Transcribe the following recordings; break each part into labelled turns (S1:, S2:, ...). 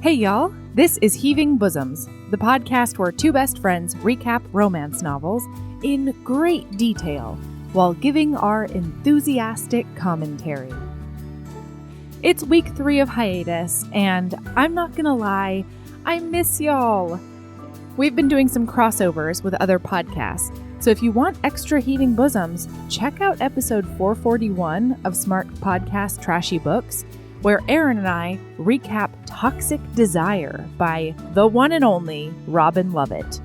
S1: Hey y'all, this is Heaving Bosoms, the podcast where two best friends recap romance novels in great detail while giving our enthusiastic commentary. It's week 3 of hiatus, and I'm not gonna lie, I miss y'all. We've been doing some crossovers with other podcasts, so if you want extra Heaving Bosoms, check out episode 441 of Smart Podcast Trashy Books, where Erin and I recap Toxic Desire by the one and only Robin Lovett.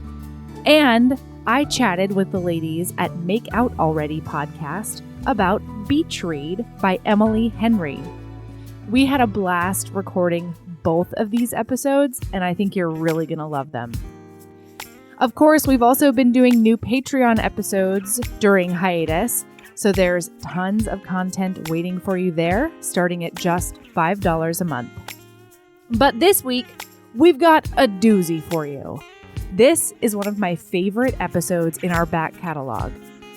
S1: And I chatted with the ladies at Make Out Already podcast about Beach Read by Emily Henry. We had a blast recording both of these episodes, and I think you're really going to love them. Of course, we've also been doing new Patreon episodes during hiatus, so there's tons of content waiting for you there, starting at just $5 a month. But this week, we've got a doozy for you. This is one of my favorite episodes in our back catalog.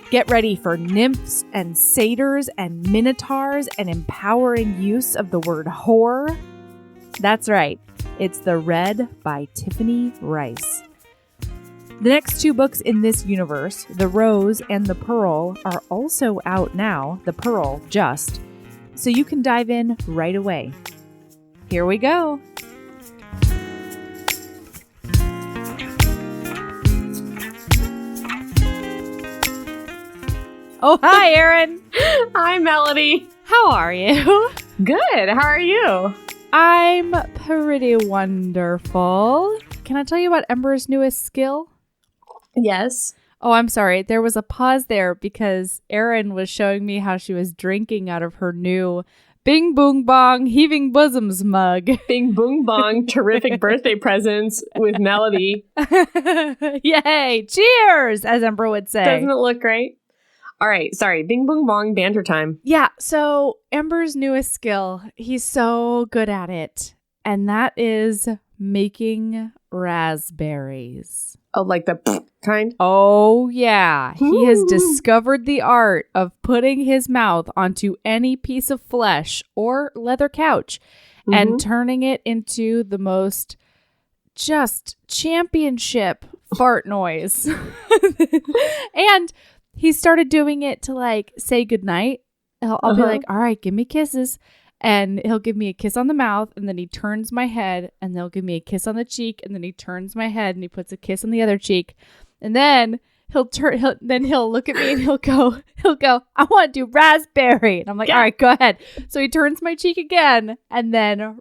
S1: Get ready for nymphs and satyrs and minotaurs and empowering use of the word whore. That's right, it's The Red by Tiffany Reisz. The next 2 books in this universe, The Rose and The Pearl, are also out now, The Pearl just, so you can dive in right away. Here we go. Oh, hi, Erin.
S2: Hi, Melody.
S1: How are you?
S2: Good. How are you?
S1: I'm pretty wonderful. Can I tell you about Ember's newest skill?
S2: Yes.
S1: Oh, I'm sorry. There was a pause there because Erin was showing me how she was drinking out of her new Bing Boong Bong Heaving Bosoms mug.
S2: Bing Boong Bong, terrific birthday presents with Melody.
S1: Yay! Cheers, as Ember would say.
S2: Doesn't it look great? All right. Sorry. Bing Boong Bong banter time.
S1: Yeah. So Ember's newest skill, he's so good at it. And that is making raspberries.
S2: Oh, like the kind?
S1: Oh, yeah. He has
S2: Ooh.
S1: discovered the art of putting his mouth onto any piece of flesh or leather couch and turning it into the most just championship fart noise. And he started doing it to like say goodnight. I'll be like, all right, give me kisses. And he'll give me a kiss on the mouth, and then he turns my head, and they'll give me a kiss on the cheek, and then he turns my head, and he puts a kiss on the other cheek, and then he'll look at me, and he'll go, I want to do raspberry, and I'm like, all right, go ahead. So he turns my cheek again, and then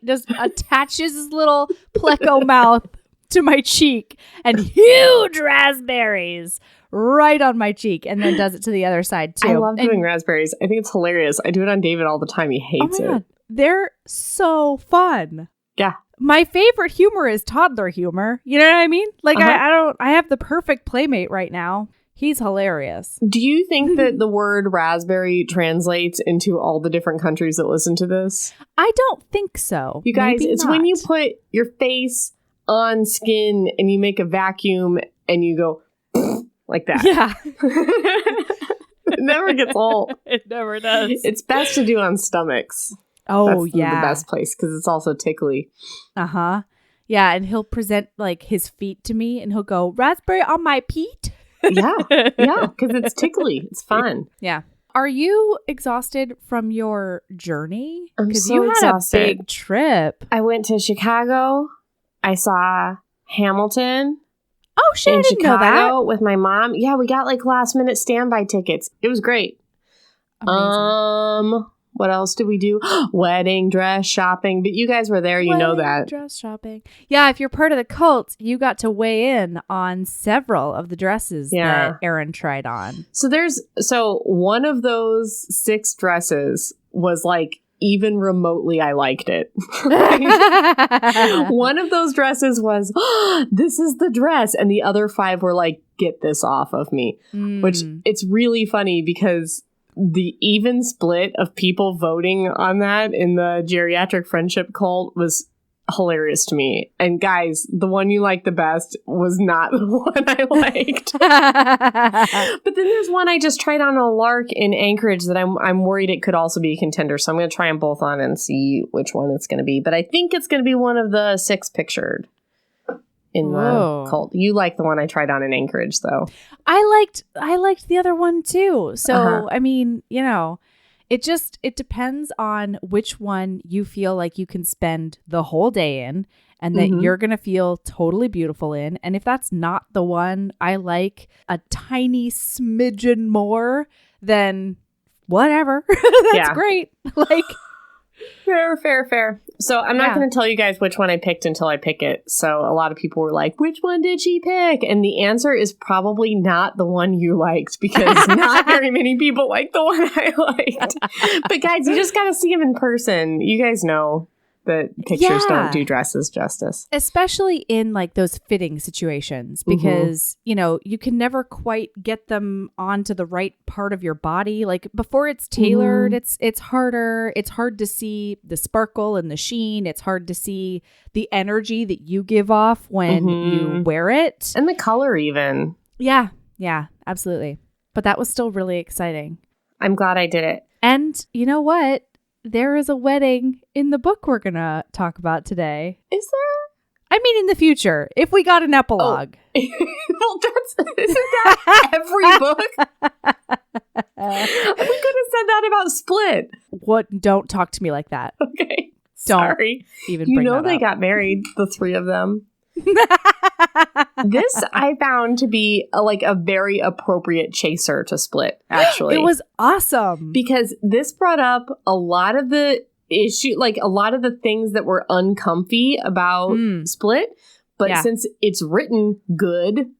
S1: just attaches his little pleco mouth to my cheek, and huge raspberries right on my cheek, and then does it to the other side too.
S2: I love doing raspberries. I think it's hilarious. I do it on David all the time. He hates it.
S1: God. They're so fun.
S2: Yeah.
S1: My favorite humor is toddler humor. You know what I mean? Like I have the perfect playmate right now. He's hilarious.
S2: Do you think that the word raspberry translates into all the different countries that listen to this?
S1: I don't think so.
S2: You guys,
S1: Maybe
S2: it's
S1: not.
S2: when you put your face on skin and you make a vacuum and you go like that.
S1: Yeah.
S2: It never gets old.
S1: It never does.
S2: It's best to do on stomachs.
S1: Oh,
S2: That's
S1: yeah.
S2: the best place because it's also tickly.
S1: Uh-huh. Yeah, and he'll present like his feet to me and he'll go, raspberry on my peat?
S2: Yeah, because it's tickly. It's fun.
S1: Yeah. Are you exhausted from your journey?
S2: I'm
S1: Because
S2: so
S1: you had
S2: exhausted.
S1: a big trip.
S2: I went to Chicago. I saw Hamilton.
S1: Oh, shit, I
S2: in
S1: didn't know that.
S2: Chicago with my mom. Yeah, we got like last minute standby tickets. It was great.
S1: Amazing.
S2: What else did we do? Wedding dress shopping. But you guys were there, you know that.
S1: Dress shopping. Yeah, if you're part of the cult, you got to weigh in on several of the dresses that Erin tried on.
S2: So one of those 6 dresses was like even remotely I liked it. One of those dresses was, this is the dress. And the other 5 were like, get this off of me. Which it's really funny because the even split of people voting on that in the geriatric friendship cult was hilarious to me. And guys, the one you like the best was not the one I liked. But then there's one I just tried on a lark in Anchorage that I'm worried it could also be a contender. So I'm going to try them both on and see which one it's going to be. But I think it's going to be one of the 6 pictured in the cult. You like the one I tried on in Anchorage, though.
S1: I liked the other one too. So I mean, you know, it depends on which one you feel like you can spend the whole day in and that you're going to feel totally beautiful in. And if that's not the one I like a tiny smidgen more, then whatever. That's great. Like,
S2: Fair. So I'm not going to tell you guys which one I picked until I pick it. So a lot of people were like, which one did she pick? And the answer is probably not the one you liked, because not very many people like the one I liked. But guys, you just got to see him in person. You guys know that pictures don't do dresses justice.
S1: Especially in like those fitting situations, because, you know, you can never quite get them onto the right part of your body. Like before it's tailored, it's harder. It's hard to see the sparkle and the sheen. It's hard to see the energy that you give off when you wear it.
S2: And the color even.
S1: Yeah, absolutely. But that was still really exciting.
S2: I'm glad I did it.
S1: And you know what? There is a wedding in the book we're going to talk about today.
S2: Is there?
S1: I mean, in the future, if we got an epilogue.
S2: Oh. Well, isn't that every book? We could have said that about Split.
S1: What? Don't talk to me like that.
S2: Okay.
S1: Don't
S2: Sorry.
S1: even
S2: you
S1: bring
S2: know
S1: that
S2: they
S1: up.
S2: got married, the 3 of them. This I found to be a very appropriate chaser to Split, actually.
S1: It was awesome.
S2: Because this brought up a lot of the issue, like a lot of the things that were uncomfy about Split. But since it's written good,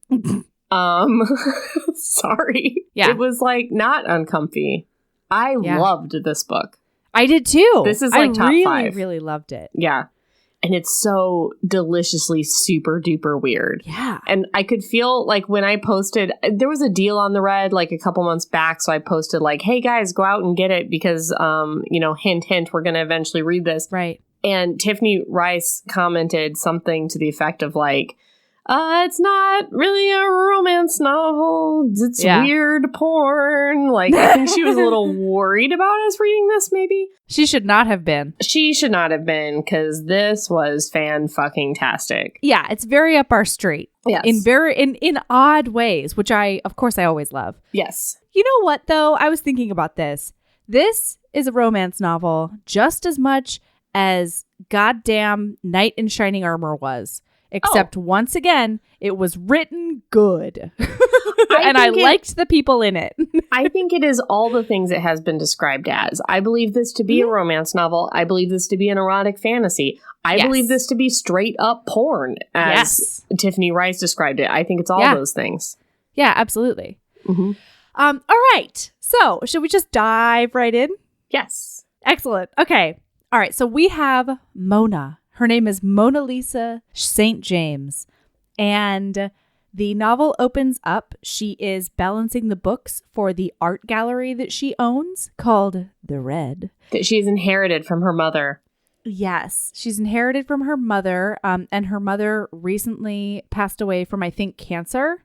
S2: sorry.
S1: Yeah.
S2: It was like not uncomfy. I loved this book.
S1: I did too.
S2: This is like top 5.
S1: I really loved it.
S2: Yeah. And it's so deliciously super duper weird.
S1: Yeah.
S2: And I could feel like when I posted, there was a deal on the Red like a couple months back. So I posted like, hey guys, go out and get it because, you know, hint, we're going to eventually read this.
S1: Right.
S2: And Tiffany Reisz commented something to the effect of like, it's not really a romance novel. It's weird porn. Like, I think she was a little worried about us reading this, maybe.
S1: She should not have been.
S2: She should not have been, because this was fan-fucking-tastic.
S1: Yeah, it's very up our street.
S2: Yes.
S1: In odd ways, which I always love.
S2: Yes.
S1: You know what, though? I was thinking about this. This is a romance novel just as much as goddamn Knight in Shining Armor was. Except once again, it was written good. And I liked the people in it.
S2: I think it is all the things it has been described as. I believe this to be a romance novel. I believe this to be an erotic fantasy. I believe this to be straight up porn, as Tiffany Reisz described it. I think it's all those things.
S1: Yeah, absolutely. All right. So should we just dive right in?
S2: Yes.
S1: Excellent. Okay. All right. So we have Mona. Her name is Mona Lisa St. James, and the novel opens up. She is balancing the books for the art gallery that she owns called The Red.
S2: That she's inherited from her mother.
S1: Yes, she's inherited from her mother, and her mother recently passed away from, I think, cancer.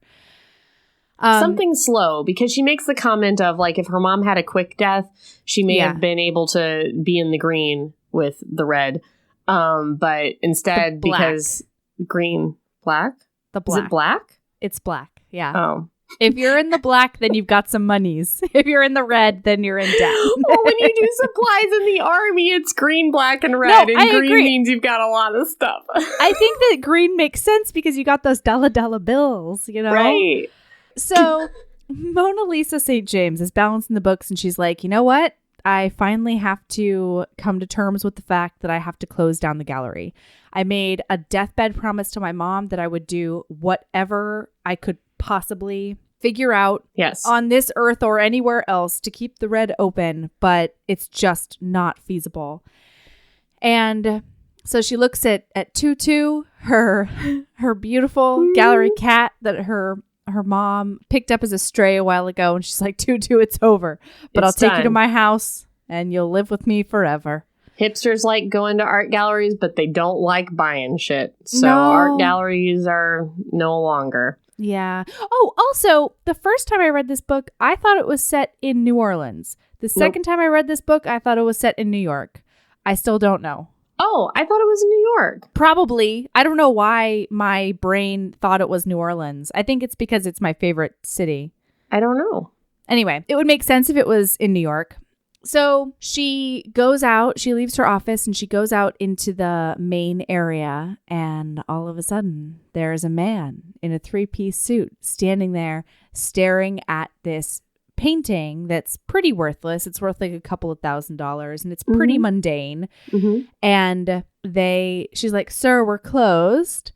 S2: Something slow, because she makes the comment of, like, if her mom had a quick death, she may have been able to be in the green with The Red. But instead, because green, black?
S1: The black.
S2: Is it black?
S1: It's black, yeah.
S2: Oh.
S1: If you're in the black, then you've got some monies. If you're in the red, then you're in debt.
S2: Oh, when you do supplies in the army, it's green, black, and red.
S1: No,
S2: and
S1: I
S2: green
S1: agree.
S2: means you've got a lot of stuff.
S1: I think that green makes sense because you got those dollar bills, you know?
S2: Right.
S1: So Mona Lisa St. James is balancing the books, and she's like, you know what? I finally have to come to terms with the fact that I have to close down the gallery. I made a deathbed promise to my mom that I would do whatever I could possibly figure out on this earth or anywhere else to keep the Red open, but it's just not feasible. And so she looks at Tutu, her beautiful gallery cat that her mom picked up as a stray a while ago, and she's like, Tutu, it's over. But I'll take you to my house and you'll live with me forever.
S2: Hipsters like going to art galleries, but they don't like buying shit. So
S1: No.
S2: art galleries are no longer.
S1: Yeah. Oh, also, the first time I read this book, I thought it was set in New Orleans. The second time I read this book, I thought it was set in New York. I still don't know.
S2: Oh, I thought it was in New York.
S1: Probably. I don't know why my brain thought it was New Orleans. I think it's because it's my favorite city.
S2: I don't know.
S1: Anyway, it would make sense if it was in New York. So she goes out, she leaves her office and she goes out into the main area. And all of a sudden, there's a man in a 3-piece suit standing there staring at this painting that's pretty worthless. It's worth like a couple of $1,000s and it's pretty mundane. And she's like, "Sir, we're closed."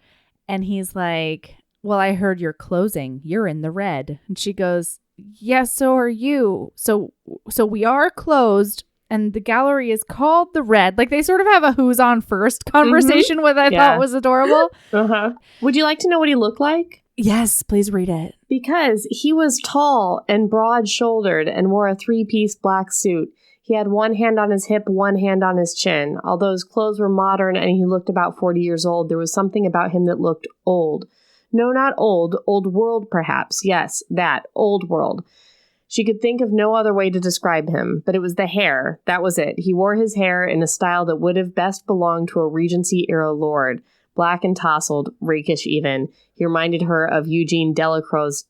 S1: And he's like, "Well, I heard you're closing. You're in the red." And she goes, "Yes, so are you. So we are closed and the gallery is called the Red." Like they sort of have a who's on first conversation, which I thought was adorable.
S2: Would you like to know what he looked like?
S1: Yes, please read it.
S2: Because he was tall and broad-shouldered and wore a 3-piece black suit. He had one hand on his hip, one hand on his chin. Although his clothes were modern and he looked about 40 years old, there was something about him that looked old. No, not old. Old world, perhaps. Yes, that. Old world. She could think of no other way to describe him, but it was the hair. That was it. He wore his hair in a style that would have best belonged to a Regency-era lord. Black and tousled, rakish even. He reminded her of Eugene Delacroix's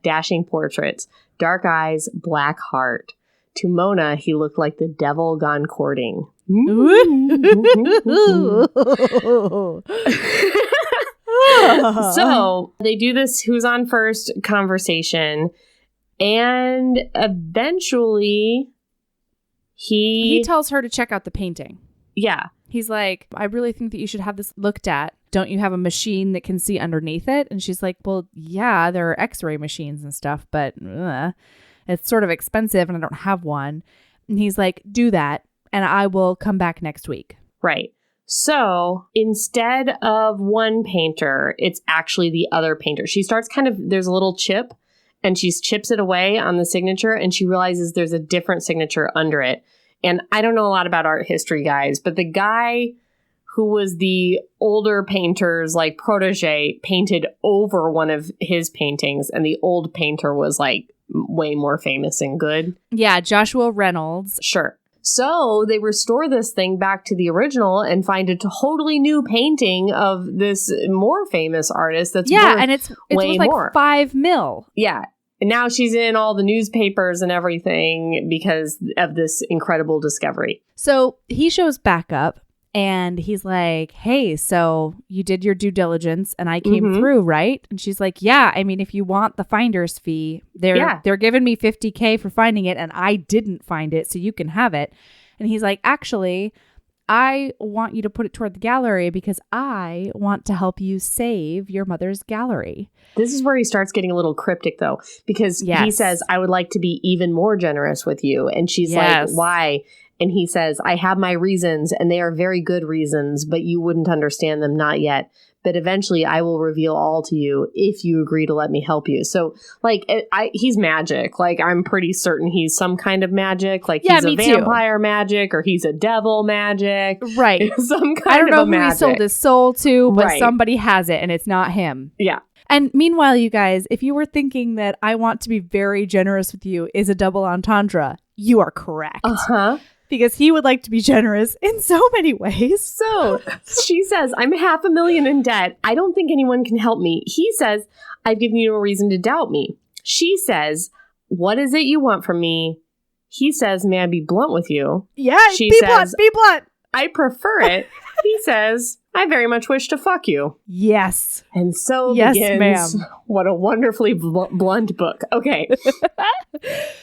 S2: dashing portraits. Dark eyes, black heart. To Mona, he looked like the devil gone courting. So they do this who's on first conversation, and eventually he
S1: tells her to check out the painting.
S2: Yeah.
S1: He's like, "I really think that you should have this looked at. Don't you have a machine that can see underneath it?" And she's like, "Well, yeah, there are x-ray machines and stuff, but it's sort of expensive and I don't have one." And he's like, "Do that and I will come back next week."
S2: Right. So instead of one painter, it's actually the other painter. She starts there's a little chip and she chips it away on the signature and she realizes there's a different signature under it. And I don't know a lot about art history, guys, but the guy who was the older painter's like protege painted over one of his paintings, and the old painter was like way more famous and good.
S1: Yeah, Joshua Reynolds.
S2: Sure. So they restore this thing back to the original and find a totally new painting of this more famous artist that's worth
S1: and it's
S2: way
S1: like
S2: more.
S1: $5 million.
S2: Yeah. And now she's in all the newspapers and everything because of this incredible discovery.
S1: So he shows back up and he's like, "Hey, so you did your due diligence and I came through, right?" And she's like, "Yeah, I mean, if you want the finder's fee, they're giving me $50,000 for finding it and I didn't find it, so you can have it." And he's like, "Actually, I want you to put it toward the gallery because I want to help you save your mother's gallery."
S2: This is where he starts getting a little cryptic, though, because he says, "I would like to be even more generous with you." And she's like, "Why?" And he says, "I have my reasons, and they are very good reasons, but you wouldn't understand them, not yet. But eventually I will reveal all to you if you agree to let me help you." So, like, he's magic. Like, I'm pretty certain he's some kind of magic. Like, he's a vampire magic, or he's a devil magic.
S1: Right.
S2: Some kind of
S1: I don't know
S2: a
S1: who
S2: magic.
S1: he sold his soul to, but somebody has it, and it's not him.
S2: Yeah.
S1: And meanwhile, you guys, if you were thinking that "I want to be very generous with you" is a double entendre, you are correct. Because he would like to be generous in so many ways.
S2: So she says, "I'm $500,000 in debt. I don't think anyone can help me." He says, "I've given you no reason to doubt me." She says, "What is it you want from me?" He says, "May I be blunt with you?"
S1: Yeah,
S2: she
S1: be
S2: says,
S1: blunt.
S2: "I prefer it." He says, "I very much wish to fuck you."
S1: Yes.
S2: And so
S1: yes,
S2: begins
S1: ma'am.
S2: What a wonderfully blunt book. Okay.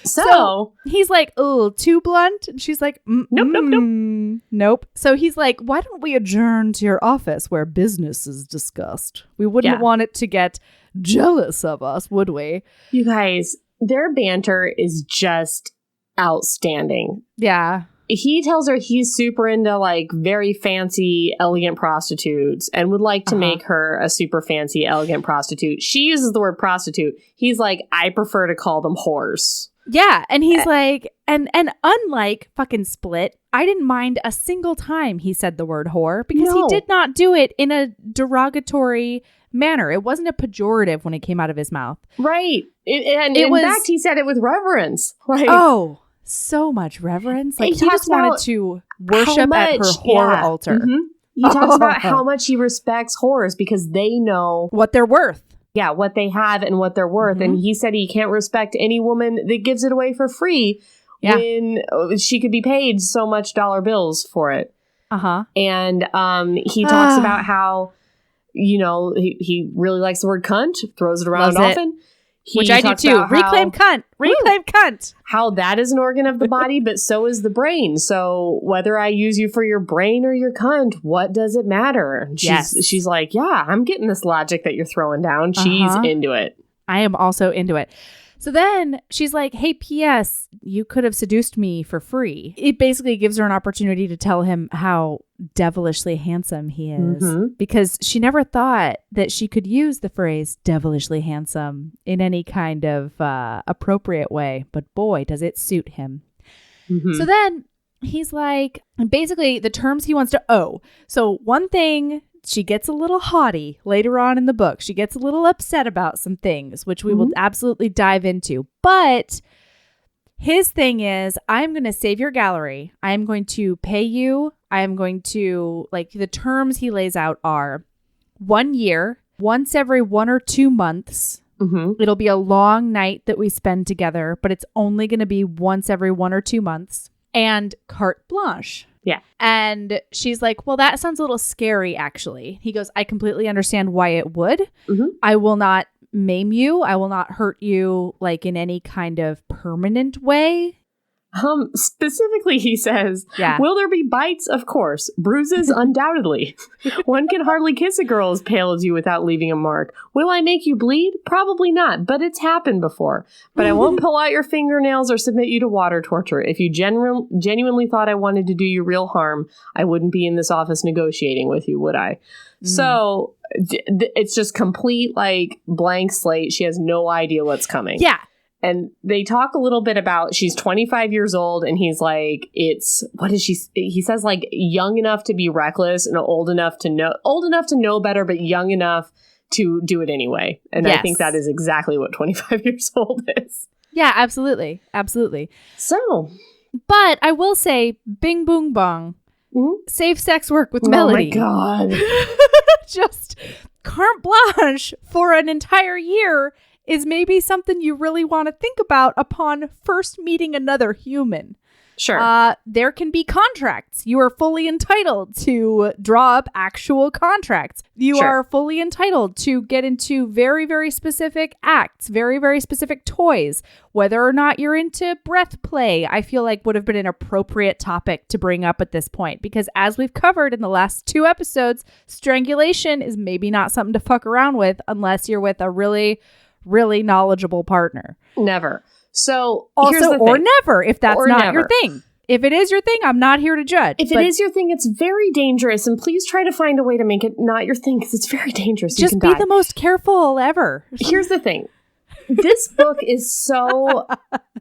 S1: So he's like, "Oh, too blunt?" And she's like, Nope. So he's like, "Why don't we adjourn to your office where business is discussed? We wouldn't want it to get jealous of us, would we?"
S2: You guys, their banter is just outstanding.
S1: Yeah.
S2: He tells her he's super into like very fancy, elegant prostitutes and would like to make her a super fancy, elegant prostitute. She uses the word prostitute. He's like, "I prefer to call them whores."
S1: Yeah, and he's like, and unlike fucking Split, I didn't mind a single time he said the word whore because he did not do it in a derogatory manner. It wasn't a pejorative when it came out of his mouth.
S2: Right. In fact, he said it with reverence. Like,
S1: oh, so much reverence. Like, he just wanted to worship at her whore altar.
S2: Mm-hmm. He talks about how much he respects whores because they know
S1: what they're worth.
S2: Yeah, what they have and what they're worth. And he said he can't respect any woman that gives it away for free when she could be paid so much dollar bills for it. And he talks about how, you know, he really likes the word cunt, throws it around often.
S1: Which I do too. Reclaim cunt. Reclaim cunt.
S2: How that is an organ of the body, but so is the brain. So whether I use you for your brain or your cunt, what does it matter? She's like, yeah, I'm getting this logic that you're throwing down. She's into it.
S1: I am also into it. So then she's like, hey, P.S., you could have seduced me for free. It basically gives her an opportunity to tell him how devilishly handsome he is because she never thought that she could use the phrase devilishly handsome in any kind of appropriate way. But boy, does it suit him. So then he's like, basically the terms he wants to owe. So one thing, she gets a little haughty later on in the book. She gets a little upset about some things, which we will absolutely dive into. But his thing is, I'm going to save your gallery. I'm going to pay you. I'm going to, like, the terms he lays out are 1 year, once every 1 or 2 months. It'll be a long night that we spend together, but it's only going to be once every 1 or 2 months. And carte blanche.
S2: Yeah.
S1: And she's like, well, that sounds a little scary, actually. He goes, I completely understand why it would. I will not maim you. I will not hurt you, like, in any kind of permanent way.
S2: Specifically, he says, will there be bites? Of course. Bruises? Undoubtedly. One can hardly kiss a girl as pale as you without leaving a mark. Will I make you bleed? Probably not, but it's happened before. But I won't pull out your fingernails or submit you to water torture. If you genuinely thought I wanted to do you real harm, I wouldn't be in this office negotiating with you, would I? So it's just complete, like, blank slate. She has no idea what's coming.
S1: Yeah.
S2: And they talk a little bit about she's 25 years old and he's like, he says, like, young enough to be reckless and old enough to know better, but young enough to do it anyway. And I think that is exactly what 25 years old is.
S1: Yeah, absolutely. Absolutely.
S2: So,
S1: but I will say Bing Boong Bong, safe sex work with melody.
S2: Oh my God.
S1: Just carte blanche for an entire year is maybe something you really want to think about upon first meeting another human.
S2: Sure.
S1: There can be contracts. You are fully entitled to draw up actual contracts. You are fully entitled to get into very, very specific acts, very, very specific toys. Whether or not you're into breath play, I feel like would have been an appropriate topic to bring up at this point. Because as we've covered in the last 2 episodes, strangulation is maybe not something to fuck around with unless you're with a really, really knowledgeable partner.
S2: Never. So
S1: also, or never, if that's not your thing. If it is your thing, I'm not here to judge.
S2: If it is your thing, it's very dangerous. And please try to find a way to make it not your thing because it's very dangerous.
S1: Just be the most careful ever.
S2: Here's the thing. This book is so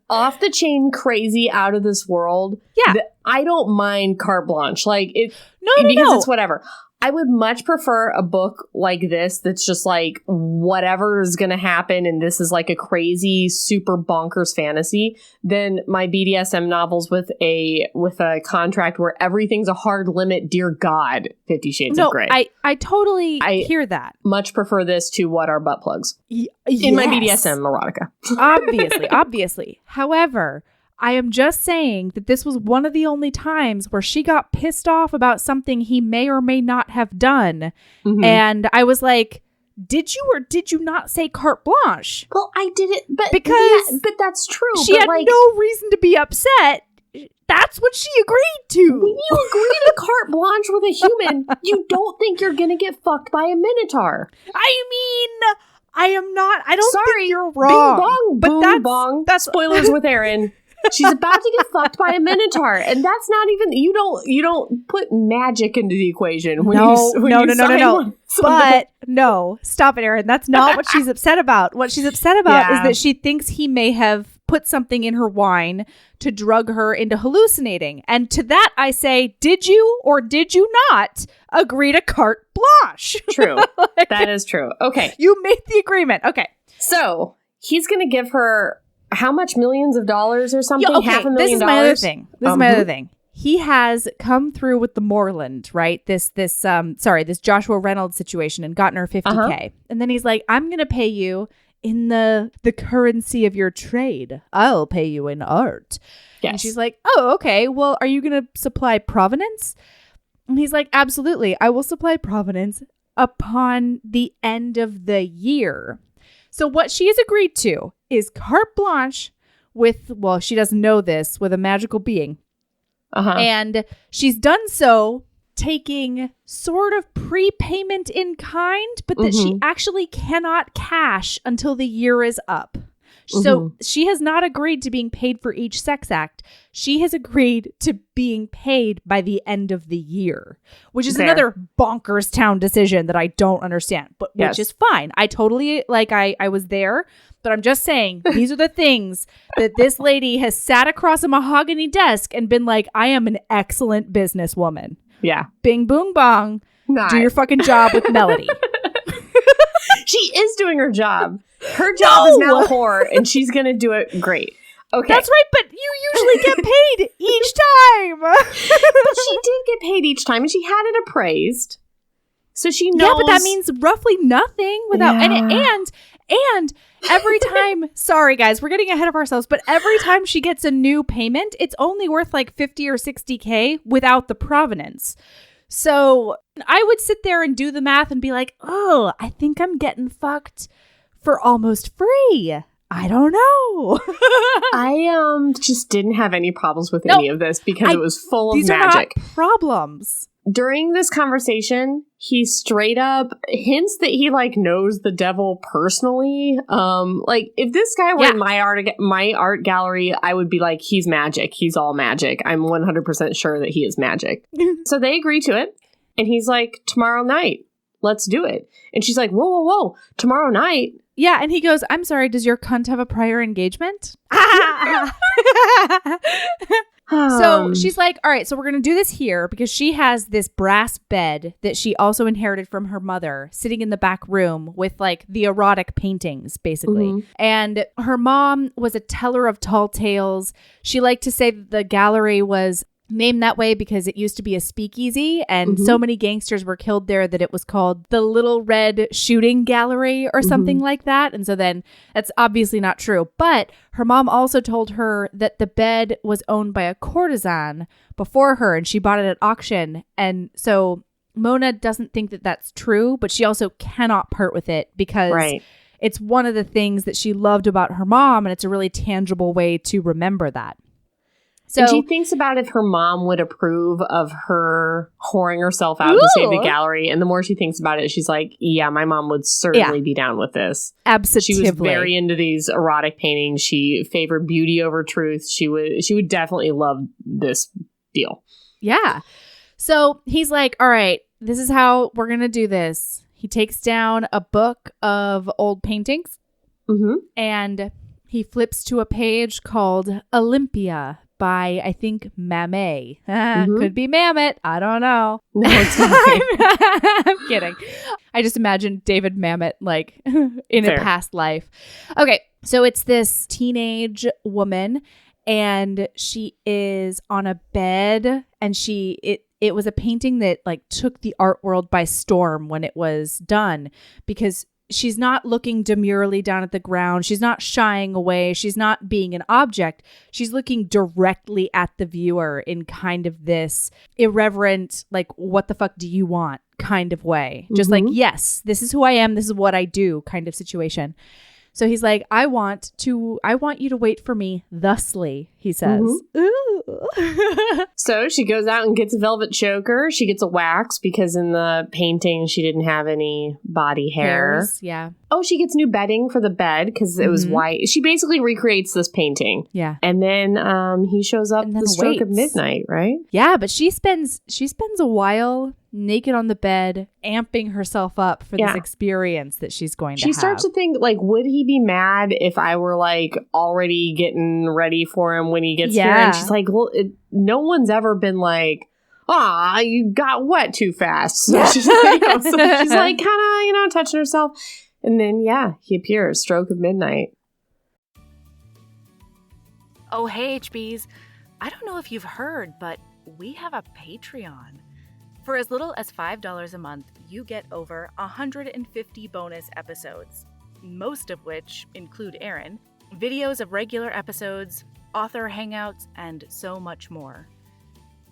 S2: off the chain, crazy, out of this world.
S1: Yeah.
S2: That I don't mind carte blanche. Like, because it's whatever. I would much prefer a book like this that's just like whatever is going to happen and this is like a crazy, super bonkers fantasy than my BDSM novels with a contract where everything's a hard limit. Dear God, 50 Shades of Grey.
S1: I totally hear that.
S2: Much prefer this to what are butt plugs in my BDSM erotica.
S1: Obviously. However, I am just saying that this was one of the only times where she got pissed off about something he may or may not have done. And I was like, did you or did you not say carte blanche?
S2: Well, I did it, but but that's true.
S1: She had no reason to be upset. That's what she agreed to.
S2: When you agree to carte blanche with a human, you don't think you're going to get fucked by a minotaur.
S1: I mean, I am not. I don't think you're wrong.
S2: Bing Boong Bong. That's spoilers with Erin. She's about to get fucked by a minotaur, and that's not even you don't put magic into the equation. No.
S1: But no, stop it, Erin. That's not what she's upset about. What she's upset about is that she thinks he may have put something in her wine to drug her into hallucinating. And to that I say, did you or did you not agree to carte blanche?
S2: True. That is true. Okay.
S1: You made the agreement. Okay.
S2: So he's going to give her how much, millions of dollars or something?
S1: Yeah, okay.
S2: $500,000?
S1: This is my other thing. He has come through with the Moreland, right? This Joshua Reynolds situation and gotten her $50K. And then he's like, I'm going to pay you in the currency of your trade. I'll pay you in art.
S2: Yes.
S1: And she's like, oh, okay. Well, are you going to supply provenance? And he's like, absolutely. I will supply provenance upon the end of the year. So what she has agreed to is carte blanche with, well, she doesn't know this, with a magical being. And she's done so taking sort of prepayment in kind, but that she actually cannot cash until the year is up. So she has not agreed to being paid for each sex act. She has agreed to being paid by the end of the year, which is another bonkers town decision that I don't understand, but which is fine. I totally, I was there, but I'm just saying these are the things that this lady has sat across a mahogany desk and been like, I am an excellent businesswoman.
S2: Yeah.
S1: Bing Boong Bong. Do your fucking job with melody.
S2: She is doing her job. Her job is now whore, and she's going to do it great. Okay.
S1: That's right, but you usually get paid each time.
S2: She did get paid each time, and she had it appraised. So she knows.
S1: Yeah, but that means roughly nothing without... Yeah. And every time... Sorry, guys, we're getting ahead of ourselves, but every time she gets a new payment, it's only worth like 50 or 60K without the provenance. So I would sit there and do the math and be like, oh, I think I'm getting fucked for almost free. I don't know.
S2: I just didn't have any problems with any of this because it was full of magic.
S1: These are not problems.
S2: During this conversation, he straight up hints that he knows the devil personally. If this guy were in my art gallery, I would be like, he's magic. He's all magic. I'm 100% sure that he is magic. So they agree to it. And he's like, tomorrow night, let's do it. And she's like, whoa, tomorrow night?
S1: Yeah, and he goes, I'm sorry, does your cunt have a prior engagement? So she's like, all right, so we're going to do this here because she has this brass bed that she also inherited from her mother sitting in the back room with the erotic paintings, basically. And her mom was a teller of tall tales. She liked to say that the gallery was named that way because it used to be a speakeasy and so many gangsters were killed there that it was called the Little Red Shooting Gallery or something like that. And so then that's obviously not true. But her mom also told her that the bed was owned by a courtesan before her and she bought it at auction. And so Mona doesn't think that that's true, but she also cannot part with it because it's one of the things that she loved about her mom and it's a really tangible way to remember that. So,
S2: and she thinks about if her mom would approve of her whoring herself out to save the gallery. And the more she thinks about it, she's like, yeah, my mom would certainly be down with this.
S1: Absolutely.
S2: She was very into these erotic paintings. She favored beauty over truth. She would definitely love this deal.
S1: Yeah. So he's like, all right, this is how we're going to do this. He takes down a book of old paintings and he flips to a page called Olympia by, I think, Mamet. Could be Mamet. I don't know.
S2: No, it's not.
S1: I'm kidding. I just imagine David Mamet in a past life. Okay, so it's this teenage woman and she is on a bed and it was a painting that took the art world by storm when it was done because she's not looking demurely down at the ground. She's not shying away. She's not being an object. She's looking directly at the viewer in kind of this irreverent, what the fuck do you want kind of way. Just yes, this is who I am. This is what I do kind of situation. So he's like, I want you to wait for me thusly, he says.
S2: So she goes out and gets a velvet choker. She gets a wax because in the painting she didn't have any body hair.
S1: Hairs, yeah.
S2: Oh, she gets new bedding for the bed because it was white. She basically recreates this painting.
S1: Yeah.
S2: And then he shows up the stroke of midnight, right?
S1: Yeah, but she spends a while naked on the bed, amping herself up for this experience that she's going to have.
S2: She starts to think, like, would he be mad if I were, like, already getting ready for him when he gets here? And she's like, well, no one's ever been like, you got wet too fast. So she's like, kind of, touching herself. And then, he appears, stroke of midnight.
S3: Oh, hey, HBs. I don't know if you've heard, but we have a Patreon. For as little as $5 a month, you get over 150 bonus episodes, most of which include Erin, videos of regular episodes, author hangouts, and so much more.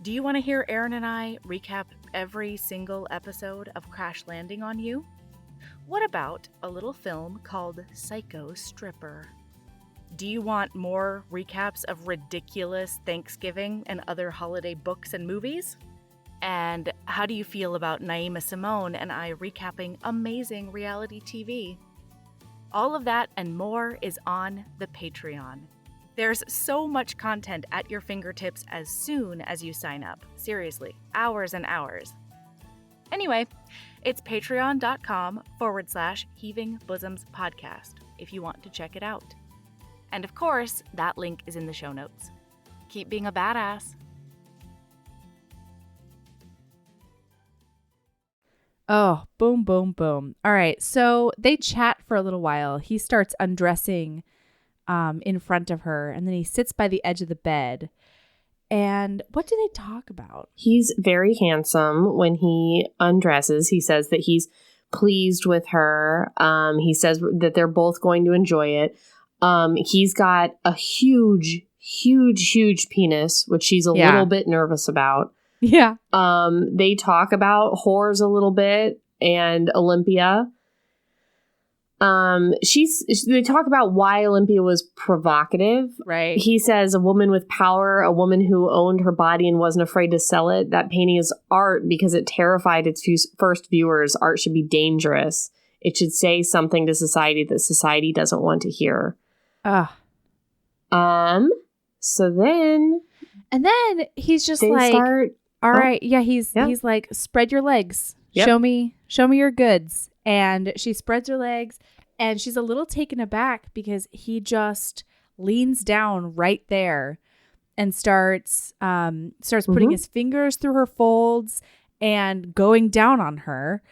S3: Do you want to hear Erin and I recap every single episode of Crash Landing on You? What about a little film called Psycho Stripper? Do you want more recaps of ridiculous Thanksgiving and other holiday books and movies? And how do you feel about Naima Simone and I recapping amazing reality TV? All of that and more is on the Patreon. There's so much content at your fingertips as soon as you sign up. Seriously, hours and hours. Anyway, it's patreon.com/Heaving Bosoms Podcast if you want to check it out. And of course, that link is in the show notes. Keep being a badass.
S1: Oh, boom, boom, boom. All right. So they chat for a little while. He starts undressing in front of her, and then he sits by the edge of the bed. And what do they talk about?
S2: He's very handsome when he undresses. He says that he's pleased with her. He says that they're both going to enjoy it. He's got a huge, huge, huge penis, which she's a little bit nervous about.
S1: Yeah.
S2: They talk about whores a little bit and Olympia. They talk about why Olympia was provocative.
S1: Right.
S2: He says a woman with power, a woman who owned her body and wasn't afraid to sell it. That painting is art because it terrified its first viewers. Art should be dangerous. It should say something to society that society doesn't want to hear. So then.
S1: And then he's just like, all right. Yeah. He's like, spread your legs. Yep. Show me your goods. And she spreads her legs and she's a little taken aback because he just leans down right there and starts putting his fingers through her folds and going down on her.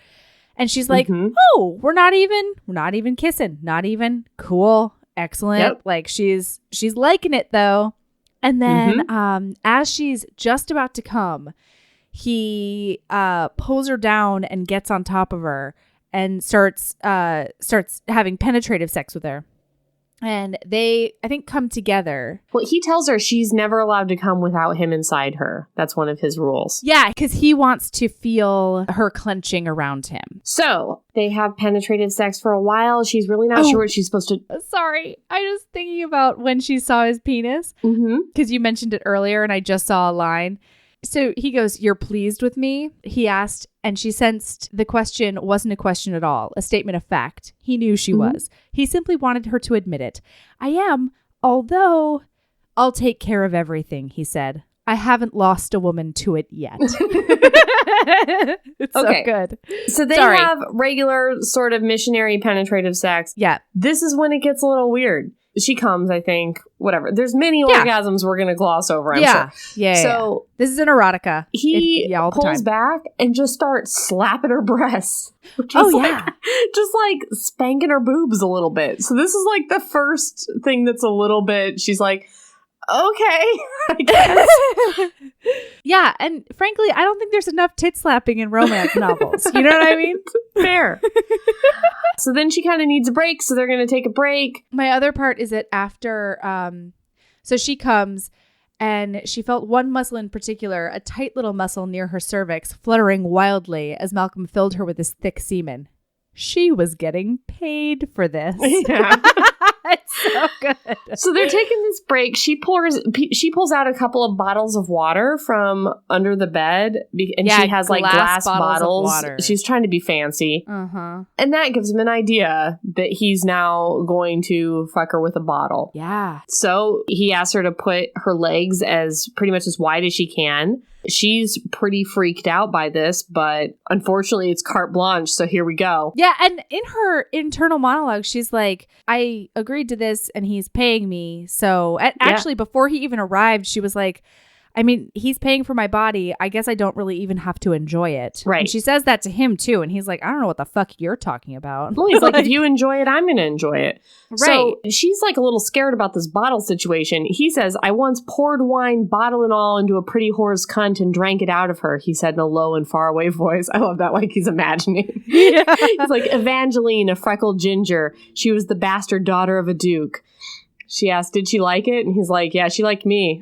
S1: And she's like, oh, we're not even kissing. Not even. Cool. Excellent. Yep. Like she's liking it though. And then as she's just about to come, he pulls her down and gets on top of her and starts having penetrative sex with her. And they, I think, come together.
S2: Well, he tells her she's never allowed to come without him inside her. That's one of his rules.
S1: Yeah, because he wants to feel her clenching around him.
S2: So they have penetrative sex for a while. She's really not sure what she's supposed to...
S1: Sorry. I was thinking about when she saw his penis. Because you mentioned it earlier and I just saw a line. So he goes, "You're pleased with me?" He asked, and she sensed the question wasn't a question at all, a statement of fact. He knew she was. He simply wanted her to admit it. "I am, although I'll take care of everything," he said. "I haven't lost a woman to it yet." It's so good.
S2: So they have regular sort of missionary penetrative sex.
S1: Yeah.
S2: This is when it gets a little weird. She comes, I think, whatever. There's many orgasms we're going to gloss over, I'm sure.
S1: Yeah.
S2: So
S1: this is an erotica.
S2: He pulls back and just starts slapping her breasts. Just like spanking her boobs a little bit. So this is like the first thing that's a little bit, she's like, okay, I guess.
S1: Yeah, and frankly, I don't think there's enough tit slapping in romance novels. You know what I mean?
S2: Fair. So then she kind of needs a break, so they're going to take a break.
S1: My other part is that after, so she comes and she felt one muscle in particular, a tight little muscle near her cervix, fluttering wildly as Malcolm filled her with his thick semen. She was getting paid for this.
S2: Yeah.
S1: It's so good.
S2: So they're taking this break. She pulls out a couple of bottles of water from under the bed, and she has like glass bottles. She's trying to be fancy. And that gives him an idea that he's now going to fuck her with a bottle.
S1: Yeah.
S2: So he asks her to put her legs as pretty much as wide as she can. She's pretty freaked out by this, but unfortunately it's carte blanche, so here we go.
S1: Yeah, and in her internal monologue, she's like, I agreed to this and he's paying me. So actually, before he even arrived, she was like, I mean, he's paying for my body. I guess I don't really even have to enjoy it.
S2: Right.
S1: And she says that to him, too. And he's like, I don't know what the fuck you're talking about.
S2: Well, he's like, if you enjoy it, I'm going to enjoy it.
S1: Right.
S2: So she's like a little scared about this bottle situation. He says, I once poured wine, bottle and all, into a pretty whore's cunt and drank it out of her, he said in a low and faraway voice. I love that, like he's imagining. Yeah. He's like, Evangeline, a freckled ginger. She was the bastard daughter of a duke. She asked, did she like it? And he's like, yeah, she liked me.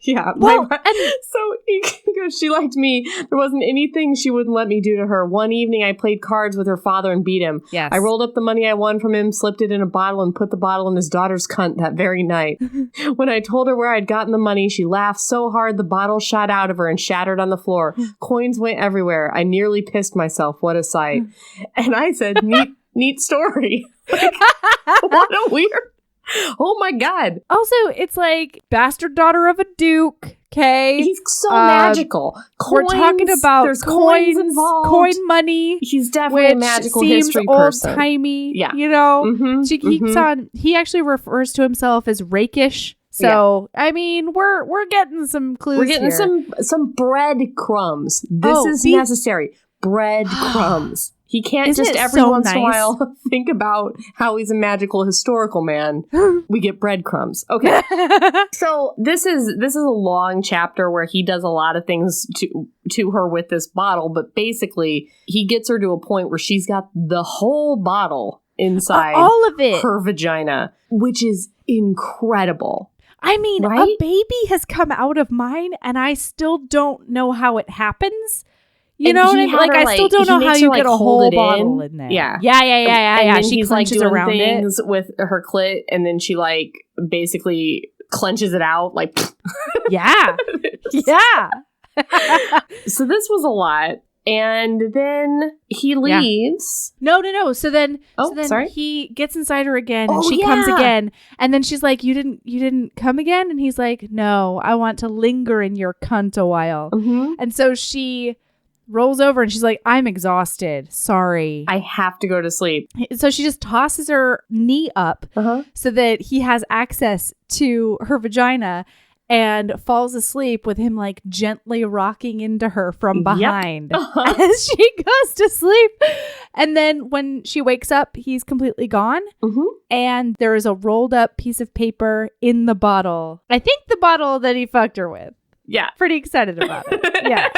S2: Yeah.
S1: Well,
S2: so he goes, she liked me. There wasn't anything she wouldn't let me do to her. One evening, I played cards with her father and beat him.
S1: Yes.
S2: I rolled up the money I won from him, slipped it in a bottle, and put the bottle in his daughter's cunt that very night. When I told her where I'd gotten the money, she laughed so hard the bottle shot out of her and shattered on the floor. Coins went everywhere. I nearly pissed myself. What a sight. And I said, neat story. Like, what a weird... Oh my God.
S1: Also, it's like bastard daughter of a duke. Okay.
S2: He's so magical. Coins,
S1: we're talking about
S2: there's coins involved.
S1: Coin money.
S2: He's definitely a magical history person.
S1: Old timey.
S2: Yeah.
S1: You know,
S2: Mm-hmm,
S1: she keeps on. He actually refers to himself as rakish. So, I mean, we're getting some clues.
S2: We're getting
S1: here.
S2: some breadcrumbs. This is necessary. Breadcrumbs. He can't
S1: Isn't
S2: just
S1: it
S2: every
S1: so
S2: once in a
S1: nice?
S2: while think about how he's a magical historical man. We get breadcrumbs. Okay. So this is a long chapter where he does a lot of things to her with this bottle, but basically he gets her to a point where she's got the whole bottle inside
S1: all of it,
S2: her vagina, which is incredible.
S1: I mean,
S2: right?
S1: A baby has come out of mine and I still don't know how it happens. You know what I mean? Like, I still don't know how you get a whole bottle in there.
S2: Yeah.
S1: Yeah. She
S2: he's
S1: clenches
S2: like doing
S1: around
S2: things with her clit, and then she like basically clenches it out. Like,
S1: yeah. Yeah.
S2: So this was a lot. And then he leaves.
S1: No. So then
S2: sorry?
S1: he gets inside her again and she comes again. And then she's like, you didn't come again? And he's like, no, I want to linger in your cunt a while.
S2: Mm-hmm.
S1: And so she rolls over and she's like, I'm exhausted. Sorry.
S2: I have to go to sleep.
S1: So she just tosses her knee up so that he has access to her vagina and falls asleep with him like gently rocking into her from behind as she goes to sleep. And then when she wakes up, he's completely gone. Mm-hmm. And there is a rolled up piece of paper in the bottle. I think the bottle that he fucked her with.
S2: Yeah.
S1: Pretty excited about it. Yeah.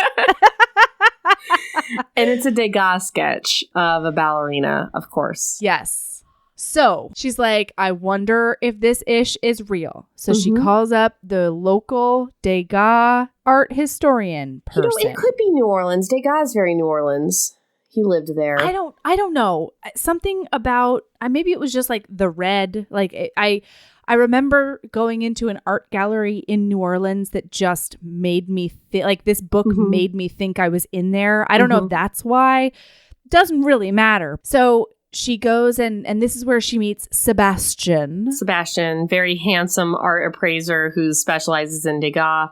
S2: And it's a Degas sketch of a ballerina, of course.
S1: Yes. So she's like, I wonder if this ish is real. So she calls up the local Degas art historian person.
S2: You know, it could be New Orleans. Degas is very New Orleans. He lived there.
S1: I don't know. Something about, maybe it was just like the red. Like I remember going into an art gallery in New Orleans that just made me feel like this book made me think I was in there. I don't know if that's why. Doesn't really matter. So she goes and this is where she meets Sebastian.
S2: Sebastian, very handsome art appraiser who specializes in Degas.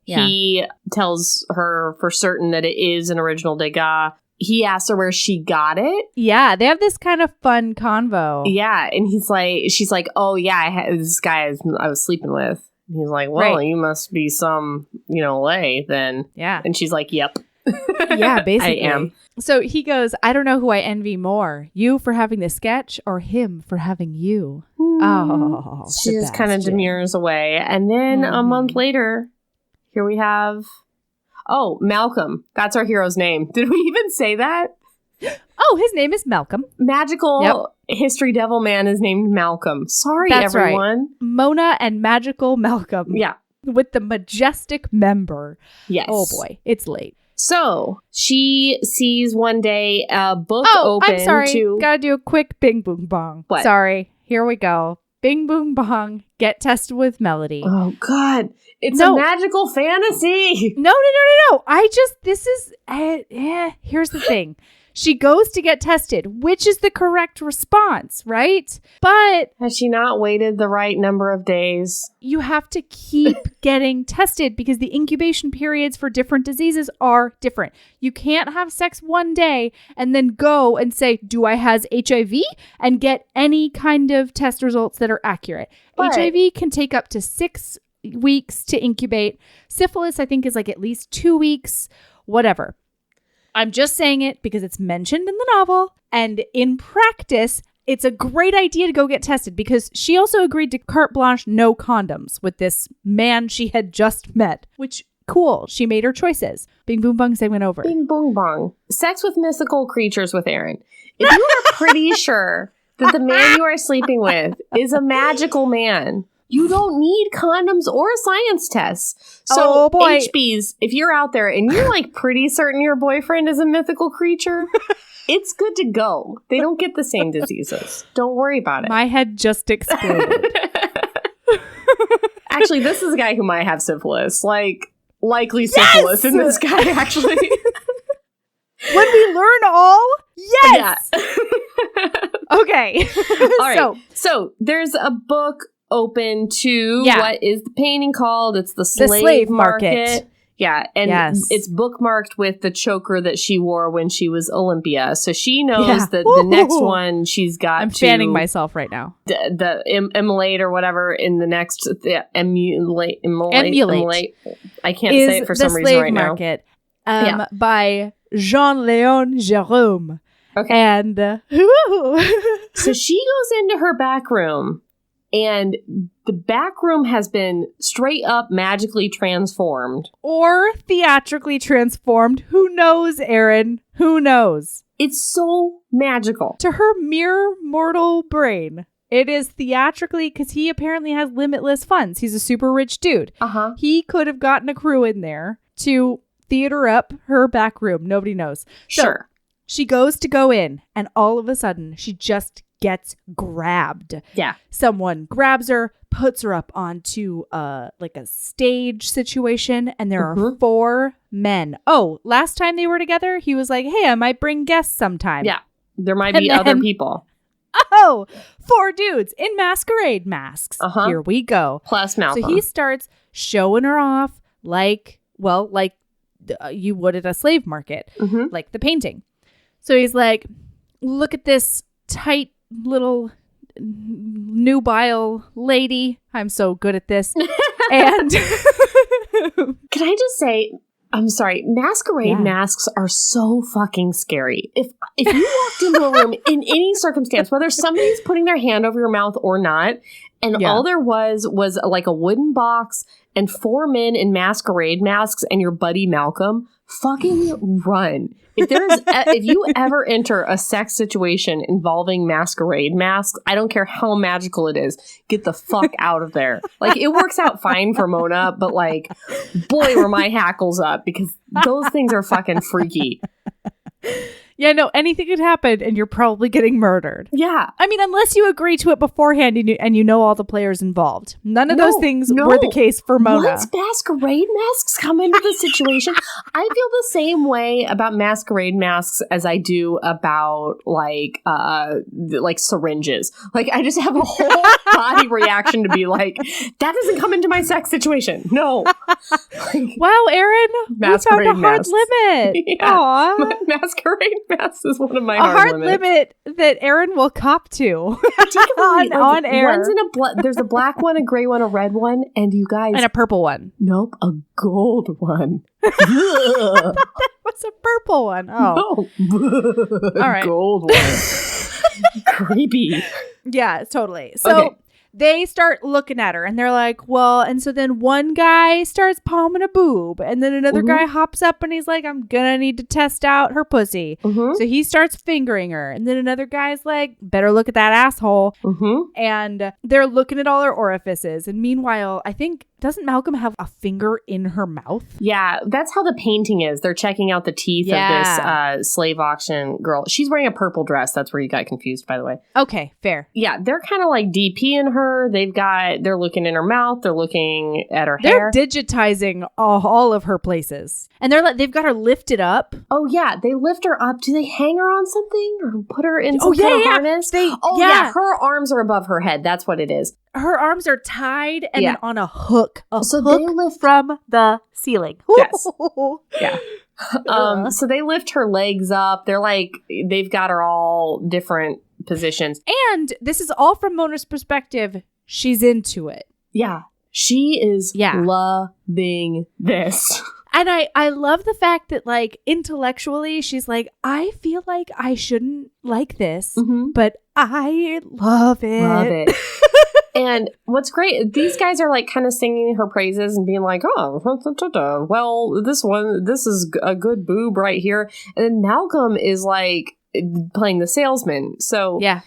S2: Yeah. He tells her for certain that it is an original Degas. He asks her where she got it.
S1: Yeah, they have this kind of fun convo.
S2: Yeah, and she's like, oh yeah, I had this guy I was sleeping with. And he's like, well, you must be some, lay then. Yeah. And she's like, yep.
S1: Yeah, basically.
S2: I am.
S1: So he goes, I don't know who I envy more, you for having the sketch or him for having you. Oh,
S2: she just kind of demurs away. And then a month later, here we have... Oh, Malcolm. That's our hero's name. Did we even say that?
S1: Oh, his name is Malcolm.
S2: Magical history devil man is named Malcolm. Sorry,
S1: that's
S2: everyone.
S1: Right. Mona and magical Malcolm.
S2: Yeah.
S1: With the majestic member.
S2: Yes.
S1: Oh, boy. It's late.
S2: So she sees one day a book open.
S1: I'm sorry. Gotta do a quick Bing Boong Bong.
S2: What?
S1: Sorry. Here we go. Bing Boong Bong. Get tested with melody.
S2: Oh, God. It's a magical fantasy.
S1: No. This is, here's the thing. She goes to get tested, which is the correct response, right? But
S2: has she not waited the right number of days?
S1: You have to keep getting tested because the incubation periods for different diseases are different. You can't have sex one day and then go and say, do I has HIV? And get any kind of test results that are accurate. But HIV can take up to 6 weeks to incubate. Syphilis, I think, is like at least 2 weeks, whatever. I'm just saying it because it's mentioned in the novel. And in practice, it's a great idea to go get tested because she also agreed to carte blanche, no condoms with this man she had just met, which cool. She made her choices. Bing Boong Bong segment over.
S2: Bing Boong Bong. Sex with mythical creatures with Erin. If you are pretty sure that the man you are sleeping with is a magical man, you don't need condoms or science tests. So,
S1: boy.
S2: HBs, if you're out there and you're like pretty certain your boyfriend is a mythical creature, it's good to go. They don't get the same diseases. Don't worry about it.
S1: My head just exploded.
S2: Actually, this is a guy who might have syphilis. Like, likely syphilis in this guy, actually.
S1: When we learn all? Yes! Yeah. Okay.
S2: All right. So, there's a book open to what is the painting called? It's the slave market. Yeah, and it's bookmarked with the choker that she wore when she was Olympia. So she knows that the next one she's got
S1: I'm fanning myself right now.
S2: The emulate or whatever in the next emulate. I can't say it for some reason right now.
S1: The Slave Market by Jean-Léon Jérôme.
S2: Okay.
S1: And
S2: so she goes into her back room. And the back room has been straight up magically transformed.
S1: Or theatrically transformed. Who knows, Erin? Who knows?
S2: It's so magical.
S1: To her mere mortal brain, it is theatrically because he apparently has limitless funds. He's a super rich dude. He could have gotten a crew in there to theater up her back room. Nobody knows.
S2: Sure.
S1: So she goes to go in, and all of a sudden, she just gets grabbed.
S2: Yeah.
S1: Someone grabs her, puts her up onto like a stage situation, and there are 4 men. Oh, last time they were together, he was like, hey, I might bring guests sometime.
S2: Yeah. There might be other people.
S1: Oh, 4 dudes in masquerade masks. Here we go.
S2: Plus Malcolm.
S1: So he starts showing her off like you would at a slave market, like the painting. So he's like, look at this tight little nubile lady. I'm so good at this. And
S2: can I just say, I'm sorry, masquerade masks are so fucking scary. If you walked into a room in any circumstance, whether somebody's putting their hand over your mouth or not, and all there was like a wooden box and 4 men in masquerade masks and your buddy Malcolm, fucking run. If you ever enter a sex situation involving masquerade masks, I don't care how magical it is, get the fuck out of there. Like, it works out fine for Mona, but like, boy, were my hackles up because those things are fucking freaky.
S1: Yeah, no, anything could happen and you're probably getting murdered.
S2: Yeah.
S1: I mean, unless you agree to it beforehand and you know all the players involved. None of those things were the case for Mona.
S2: Once masquerade masks come into the situation, I feel the same way about masquerade masks as I do about like syringes. Like, I just have a whole body reaction to be like, that doesn't come into my sex situation. No.
S1: Wow, Erin, we found a hard limit.
S2: Yeah. Masquerade masks is one of my
S1: hard limit that Erin will cop to on air.
S2: There's a black one, a gray one, a red one, and you guys,
S1: and a purple one.
S2: Nope, a gold one.
S1: What's a purple one? Oh,
S2: no. All right, gold one. Creepy.
S1: Yeah, totally. So. They start looking at her and they're like, well, and so then one guy starts palming a boob and then another guy hops up and he's like, I'm gonna need to test out her pussy. So he starts fingering her and then another guy's like, better look at that asshole. And they're looking at all her orifices. And meanwhile, I think doesn't Malcolm have a finger in her mouth?
S2: Yeah, that's how the painting is. They're checking out the teeth of this slave auction girl. She's wearing a purple dress. That's where you got confused, by the way.
S1: Okay, fair.
S2: Yeah, they're kind of like DPing her. They're looking in her mouth. They're looking at her hair.
S1: They're digitizing all of her places. And they've got her lifted up.
S2: Oh, yeah. They lift her up. Do they hang her on something or put her in some kind of harness? Yeah. Her arms are above her head. That's what it is.
S1: Her arms are tied and then on a hook.
S2: So they lift
S1: from the ceiling.
S2: Yes. Yeah. So they lift her legs up. They've got her all different positions.
S1: And this is all from Mona's perspective. She's into it.
S2: Yeah. She is loving this.
S1: And I love the fact that, like, intellectually, she's like, I feel like I shouldn't like this, but I love it.
S2: Love it. And what's great, these guys are, like, kind of singing her praises and being like, oh, well, this is a good boob right here. And then Malcolm is, like, playing the salesman. So
S1: yeah.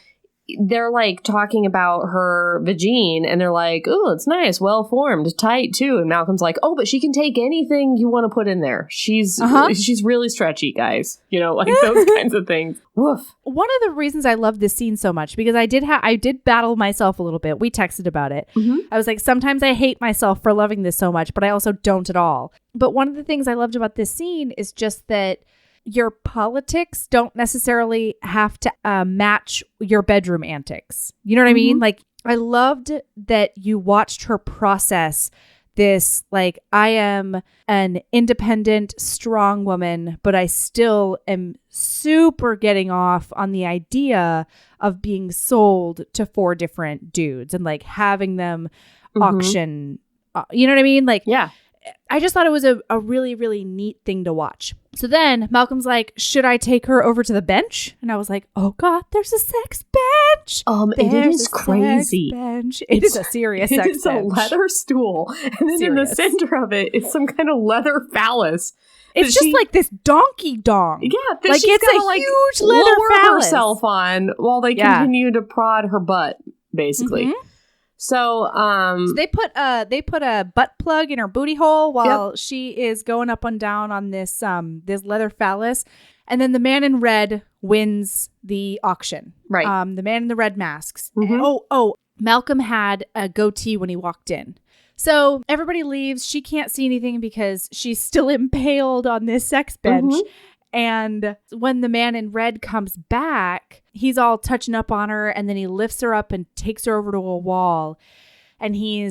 S2: They're like talking about her vagine and they're like, oh, it's nice, well formed, tight too. And Malcolm's like, oh, but she can take anything you want to put in there. She's really stretchy, guys. You know, like those kinds of things. Woof.
S1: One of the reasons I love this scene so much, because I did battle myself a little bit. We texted about it. I was like, sometimes I hate myself for loving this so much, but I also don't at all. But one of the things I loved about this scene is just that your politics don't necessarily have to match your bedroom antics. You know what I mean? Like, I loved that you watched her process this, like, I am an independent, strong woman, but I still am super getting off on the idea of being sold to 4 different dudes and, like, having them auction. You know what I mean? Like,
S2: yeah.
S1: I just thought it was a really, really neat thing to watch. So then Malcolm's like, should I take her over to the bench? And I was like, oh God, there's a sex bench.
S2: It is crazy.
S1: It is a serious sex bench.
S2: It's a leather stool. And then in the center of it is some kind of leather phallus.
S1: It's just like this donkey dong.
S2: Yeah.
S1: Like it's a huge leather phallus.
S2: Herself on while they continue to prod her butt, basically. So,
S1: they put a butt plug in her booty hole while she is going up and down on this leather phallus, and then the man in red wins the auction.
S2: Right.
S1: The man in the red masks. And, Malcolm had a goatee when he walked in. So everybody leaves. She can't see anything because she's still impaled on this sex bench. And when the man in red comes back, he's all touching up on her, and then he lifts her up and takes her over to a wall. And he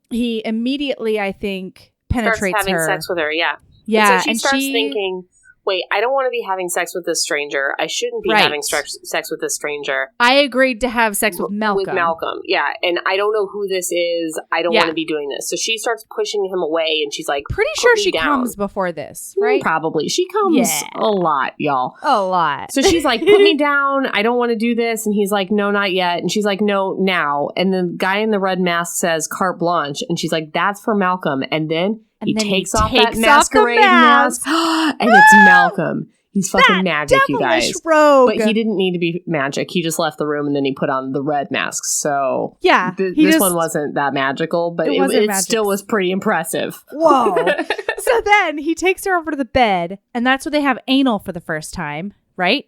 S1: immediately, I think, penetrates
S2: starts having
S1: her.
S2: Sex with her, yeah.
S1: Yeah.
S2: And so she starts thinking, wait, I don't want to be having sex with this stranger. I shouldn't be having sex with this stranger.
S1: I agreed to have sex with Malcolm.
S2: With Malcolm, yeah. And I don't know who this is. I don't want to be doing this. So she starts pushing him away, and she's like,
S1: pretty sure she comes before this, right?
S2: Probably. She comes a lot, y'all.
S1: A lot.
S2: So she's like, put me down. I don't want to do this. And he's like, no, not yet. And she's like, no, now. And the guy in the red mask says carte blanche. And she's like, that's for Malcolm. And then he takes off that masquerade mask. And it's Malcolm. He's fucking magic, you guys.
S1: Rogue.
S2: But he didn't need to be magic. He just left the room and then he put on the red mask. So
S1: yeah,
S2: this one wasn't that magical, but it still was pretty impressive.
S1: Whoa. So then he takes her over to the bed, and that's where they have anal for the first time, right?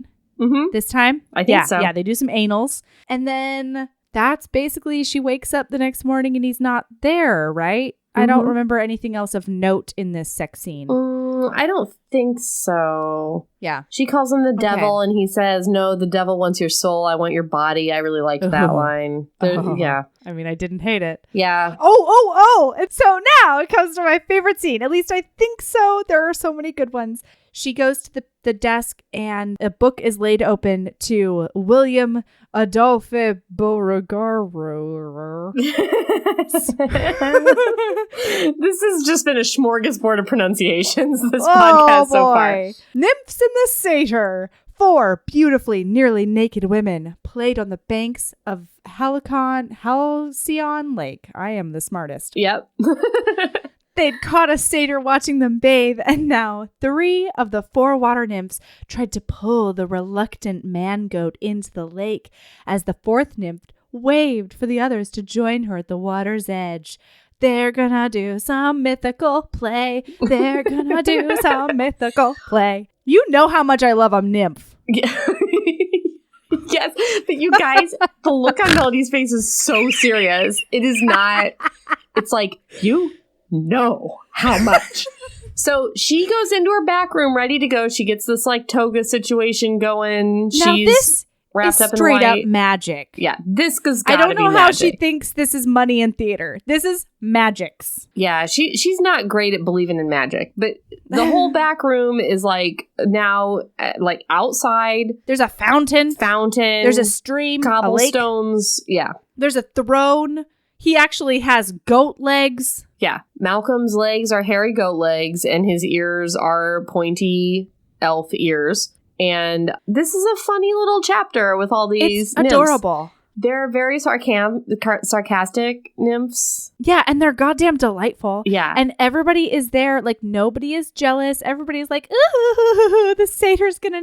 S1: This time?
S2: I think so.
S1: Yeah, they do some anals. And then that's basically, she wakes up the next morning and he's not there, right? I don't remember anything else of note in this sex scene.
S2: I don't think so.
S1: Yeah.
S2: She calls him the devil, and he says, no, the devil wants your soul. I want your body. I really liked that line. Yeah.
S1: I mean, I didn't hate it.
S2: Yeah.
S1: Oh. And so now it comes to my favorite scene. At least I think so. There are so many good ones. She goes to the desk, and a book is laid open to William Adolphe Beauregard.
S2: This has just been a smorgasbord of pronunciations this podcast so far.
S1: Nymphs in the Satyr. 4 beautifully, nearly naked women played on the banks of Halcyon Lake. I am the smartest.
S2: Yep.
S1: They'd caught a satyr watching them bathe, and now 3 of the 4 water nymphs tried to pull the reluctant man-goat into the lake as the 4th nymph waved for the others to join her at the water's edge. They're gonna do some mythical play. They're gonna do some mythical play. You know how much I love a nymph.
S2: Yeah. Yes, but you guys, the look on Melody's face is so serious. It is not, it's like, you know how much. So she goes into her back room ready to go. She gets this like toga situation going.
S1: Now
S2: She's wrapped up in
S1: straight
S2: white.
S1: up magic.
S2: Yeah, this has
S1: I
S2: got to be
S1: don't know how
S2: magic.
S1: she thinks this is money in theater. This is magics.
S2: Yeah, she's not great at believing in magic, but the whole back room is like now like outside.
S1: There's a fountain.
S2: There's
S1: There's a stream.
S2: cobblestones.
S1: A lake. Yeah. There's a throne. He actually has goat legs.
S2: Yeah. Malcolm's legs are hairy goat legs, and his ears are pointy elf ears. And this is a funny little chapter with all these nymphs.
S1: Adorable.
S2: They're very sarcastic nymphs.
S1: Yeah, and they're goddamn delightful.
S2: Yeah.
S1: And everybody is there. Like, nobody is jealous. Everybody's like, ooh, the satyr's gonna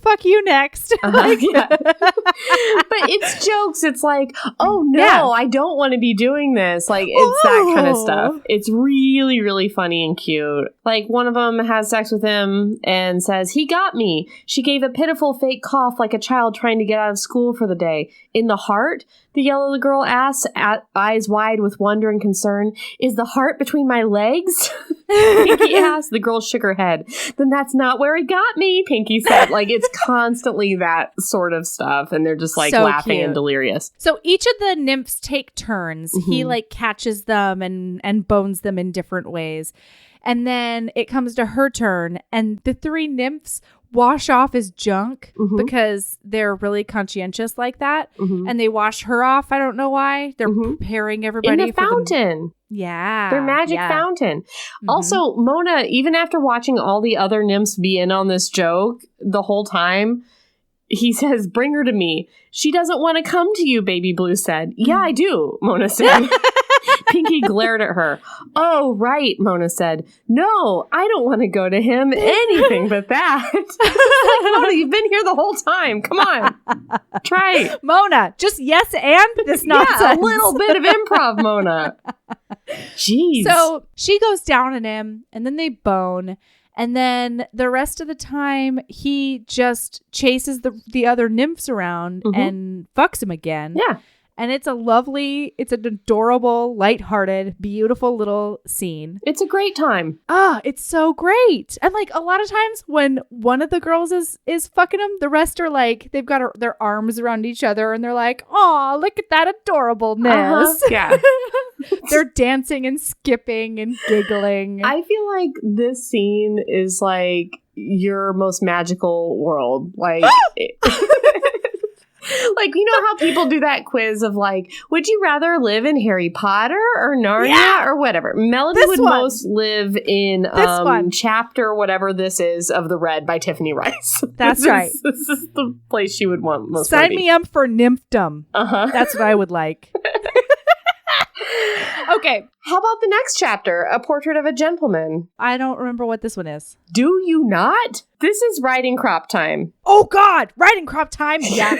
S1: fuck you next.
S2: Yeah. But it's jokes. It's like, oh no, I don't want to be doing this. Like, it's that kind of stuff. It's really, really funny and cute. Like, one of them has sex with him and says, he got me. She gave a pitiful fake cough like a child trying to get out of school for the day. In the heart? The yellow girl asks, eyes wide with wonder and concern. Is the heart between my legs? Pinky asked. The girl shook her head. Then that's not where he got me, Pinky said. Like, it's constantly that sort of stuff. And they're just like
S1: so
S2: laughing
S1: cute.
S2: and delirious.
S1: So each of the nymphs take turns.
S2: Mm-hmm.
S1: He like catches them and bones them in different ways. And then it comes to her turn. And the three nymphs wash off his junk because they're really conscientious like that. And they wash her off. I don't know why. They're preparing everybody
S2: in the fountain.
S1: Yeah.
S2: Their magic fountain. Also, Mona, even after watching all the other nymphs be in on this joke the whole time, he says, bring her to me. She doesn't want to come to you, Baby Blue said. Yeah, I do, Mona said. Pinky glared at her. Oh, right, Mona said. No, I don't want to go to him. Anything but that. Like, Mona, you've been here the whole time. Come on. Try it.
S1: Mona, just yes and this nonsense.
S2: Yeah, a little bit of improv, Mona. Jeez.
S1: So she goes down on him, and then they bone. And then the rest of the time, he just chases the other nymphs around and fucks him again.
S2: Yeah.
S1: And it's it's an adorable, lighthearted, beautiful little scene.
S2: It's a great time.
S1: It's so great. And like a lot of times when one of the girls is fucking him, the rest are like, they've got their arms around each other and they're like, oh, look at that adorableness.
S2: Yeah.
S1: They're dancing and skipping and giggling.
S2: I feel like this scene is like your most magical world. Like, like, you know how people do that quiz of like, would you rather live in Harry Potter or Narnia or whatever? Melody would most live in chapter whatever this is of The Red by Tiffany Reisz.
S1: That's right.
S2: This is the place she would want most.
S1: Sign me up for nymphdom. That's what I would like. Okay.
S2: How about the next chapter? A Portrait of a Gentleman.
S1: I don't remember what this one is.
S2: Do you not? This is riding crop time.
S1: Oh, God. Riding crop time. Yeah.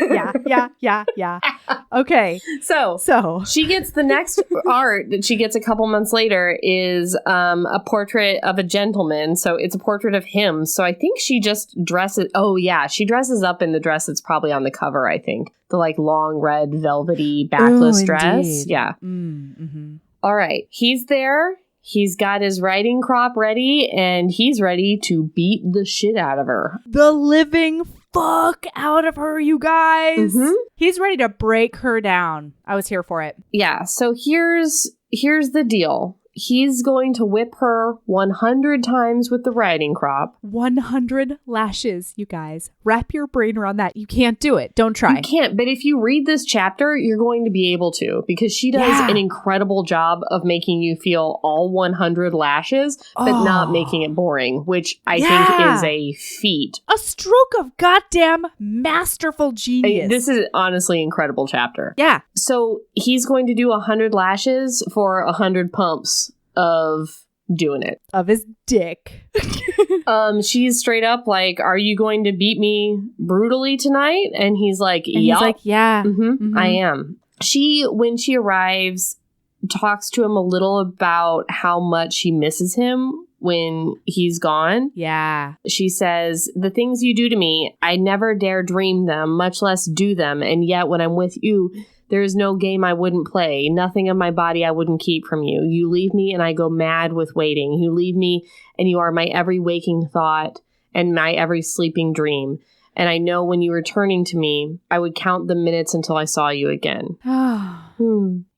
S1: Okay.
S2: So she gets the next art that she gets a couple months later is a portrait of a gentleman. So it's a portrait of him. So I think she just dresses. Oh, yeah. She dresses up in the dress that's probably on the cover, I think. The like long red velvety backless dress.
S1: Indeed.
S2: Yeah. All right. He's there. He's got his riding crop ready and he's ready to beat the shit out of her.
S1: The living fuck out of her, you guys. He's ready to break her down. I was here for it.
S2: Yeah. So here's the deal. He's going to whip her 100 times with the riding crop.
S1: 100 lashes, you guys. Wrap your brain around that. You can't do it. Don't try.
S2: You can't. But if you read this chapter, you're going to be able to because she does an incredible job of making you feel all 100 lashes, but not making it boring, which I think is a feat.
S1: A stroke of goddamn masterful genius.
S2: This is honestly incredible chapter.
S1: Yeah.
S2: So he's going to do 100 lashes for 100 pumps of doing it.
S1: Of his dick.
S2: She's straight up like, are you going to beat me brutally tonight? And he's like,
S1: yeah.
S2: I am. When she arrives, talks to him a little about how much she misses him when he's gone.
S1: Yeah.
S2: She says, "The things you do to me, I never dare dream them, much less do them. And yet when I'm with you, there is no game I wouldn't play, nothing of my body I wouldn't keep from you. You leave me and I go mad with waiting. You leave me and you are my every waking thought and my every sleeping dream. And I know when you were returning to me, I would count the minutes until I saw you again."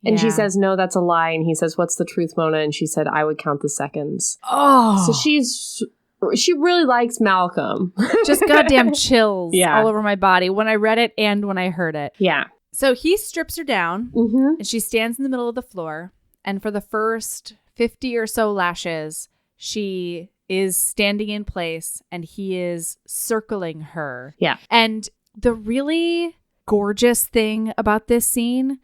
S2: And she says, "No, that's a lie." And he says, "What's the truth, Mona?" And she said, "I would count the seconds."
S1: Oh.
S2: So she really likes Malcolm.
S1: Just goddamn chills
S2: Yeah.
S1: all over my body when I read it and when I heard it.
S2: Yeah.
S1: So he strips her down and she stands in the middle of the floor. And for the first 50 or so lashes, she is standing in place and he is circling her.
S2: Yeah.
S1: And the really gorgeous thing about this scene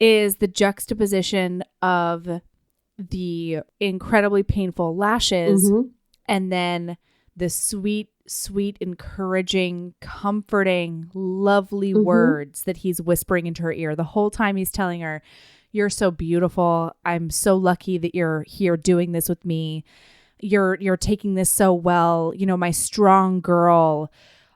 S1: is the juxtaposition of the incredibly painful lashes and then the sweet, encouraging, comforting, lovely words that he's whispering into her ear. The whole time he's telling her, "You're so beautiful. I'm so lucky that you're here doing this with me. You're taking this so well. You know, my strong girl,"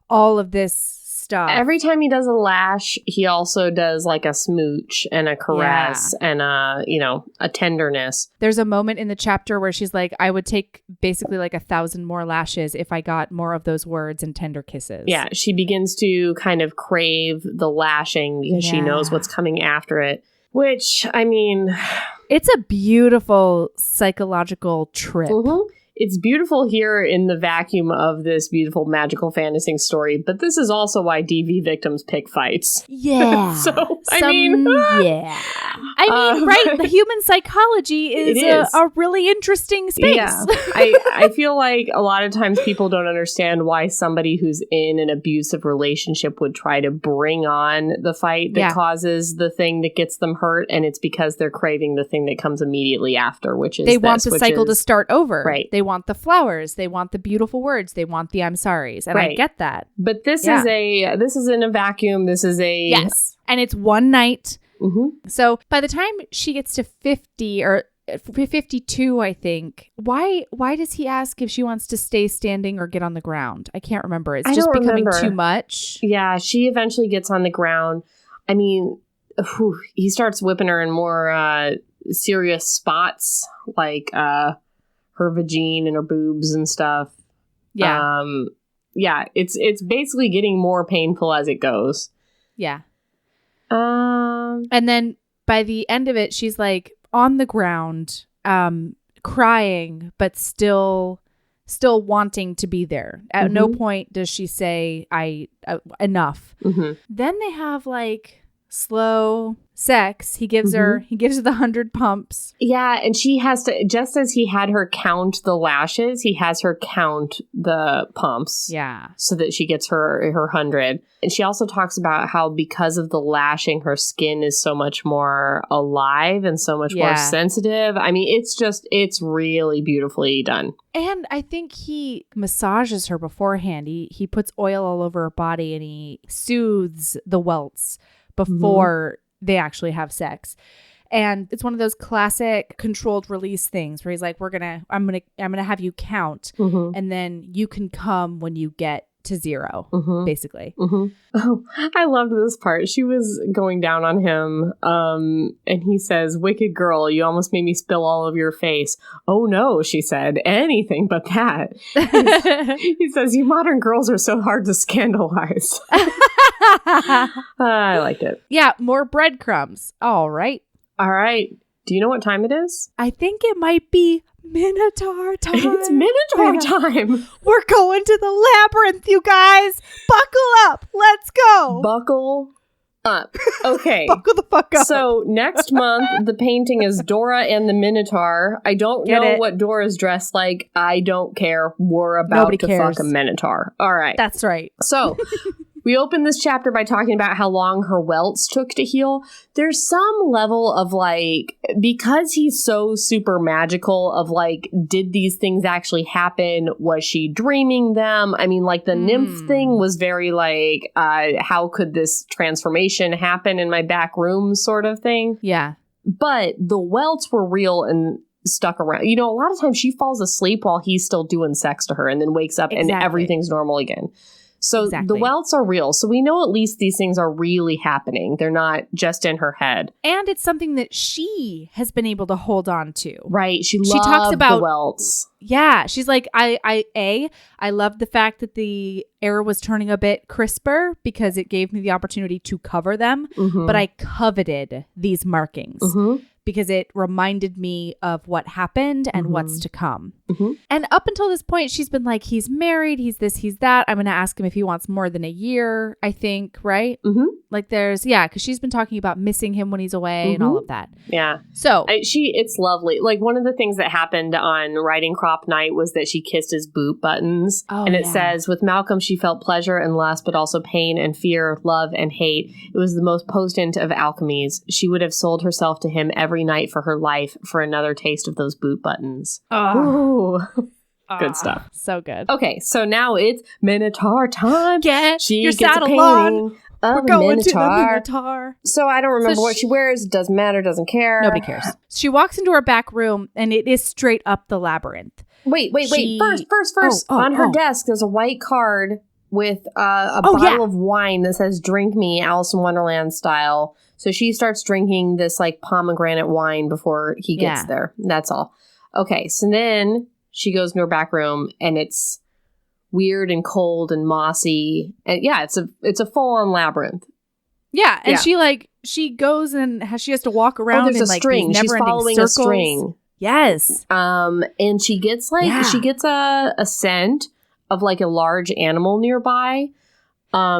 S1: all of this stuff.
S2: Every time he does a lash, he also does like a smooch and a caress and a tenderness.
S1: There's a moment in the chapter where she's like, "I would take basically like 1,000 more lashes if I got more of those words and tender kisses."
S2: Yeah, she begins to kind of crave the lashing because she knows what's coming after it. Which, I mean,
S1: it's a beautiful psychological trip.
S2: It's beautiful here in the vacuum of this beautiful magical fantasy story, but this is also why DV victims pick fights.
S1: Yeah.
S2: I mean,
S1: right? The human psychology is a really interesting space.
S2: Yeah. I feel like a lot of times people don't understand why somebody who's in an abusive relationship would try to bring on the fight that causes the thing that gets them hurt, and it's because they're craving the thing that comes immediately after, which is
S1: they want the cycle to start over.
S2: Right.
S1: They want the flowers. They want the beautiful words. They want the I'm sorries. And I get that.
S2: But this is in a vacuum. This is a...
S1: Yes. And it's one night. So by the time she gets to 50 or 52, I think, why does he ask if she wants to stay standing or get on the ground? I can't remember. It's just becoming too much.
S2: Yeah. She eventually gets on the ground. I mean, he starts whipping her in more serious spots, like... her vagine and her boobs and stuff. Yeah. It's basically getting more painful as it goes.
S1: Yeah. And then by the end of it, she's like on the ground, crying, but still wanting to be there. At no point does she say, enough. Then they have like slow sex. He gives her the 100 pumps.
S2: Yeah, and she has to, just as he had her count the lashes, he has her count the pumps.
S1: Yeah.
S2: So that she gets her 100. And she also talks about how because of the lashing, her skin is so much more alive and so much more sensitive. I mean, it's really beautifully done.
S1: And I think he massages her beforehand. He puts oil all over her body and he soothes the welts before they actually have sex. And it's one of those classic controlled release things where he's like, I'm gonna have you count and then you can come when you get to 0, basically.
S2: Oh, I loved this part. She was going down on him and he says, "Wicked girl, you almost made me spill all over your face." "Oh no," she said, "anything but that." He says, "You modern girls are so hard to scandalize." I liked it.
S1: Yeah, more breadcrumbs. All right.
S2: Do you know what time it is?
S1: I think it might be Minotaur time.
S2: It's Minotaur time.
S1: We're going to the labyrinth, you guys. Buckle up. Let's go.
S2: Buckle up. Okay.
S1: Buckle the fuck up.
S2: So next month, the painting is Dora and the Minotaur. I don't know what Dora's dressed like. I don't care. We're about to fuck a Minotaur. All right.
S1: That's right.
S2: So... we open this chapter by talking about how long her welts took to heal. There's some level of like, because he's so super magical of like, did these things actually happen? Was she dreaming them? I mean, like the nymph thing was very like, how could this transformation happen in my back room sort of thing?
S1: Yeah.
S2: But the welts were real and stuck around. You know, a lot of times she falls asleep while he's still doing sex to her and then wakes up and everything's normal again. So the welts are real. So we know at least these things are really happening. They're not just in her head.
S1: And it's something that she has been able to hold on to.
S2: Right. She talks about the welts.
S1: Yeah. She's like, I love the fact that the air was turning a bit crisper because it gave me the opportunity to cover them. Mm-hmm. But I coveted these markings. Mm-hmm. Because it reminded me of what happened and what's to come. Mm-hmm. And up until this point, she's been like, he's married, he's this, he's that. I'm going to ask him if he wants more than a year, I think, right? Mm-hmm. Like there's, because she's been talking about missing him when he's away and all of that.
S2: Yeah.
S1: So.
S2: It's lovely. Like one of the things that happened on Riding Crop Night was that she kissed his boot buttons. Oh, and it says, with Malcolm, she felt pleasure and lust, but also pain and fear, love and hate. It was the most potent of alchemies. She would have sold herself to him every night for her life for another taste of those boot buttons. Ooh. Good stuff.
S1: So good.
S2: Okay, so now it's Minotaur time.
S1: Get your saddle on. We're going to the Minotaur.
S2: So I don't remember what she wears. Doesn't matter. Doesn't care.
S1: Nobody cares. She walks into her back room and it is straight up the labyrinth.
S2: Wait. First. On her desk, there's a white card with a bottle of wine that says "Drink me, Alice in Wonderland style." So she starts drinking this like pomegranate wine before he gets there. That's all. Okay, so then she goes into her back room and it's weird and cold and mossy. And it's a full on labyrinth.
S1: Yeah, and she goes and she has to walk around in like
S2: string.
S1: These never-ending
S2: following
S1: circles.
S2: A string.
S1: Yes.
S2: And she gets a scent of like a large animal nearby.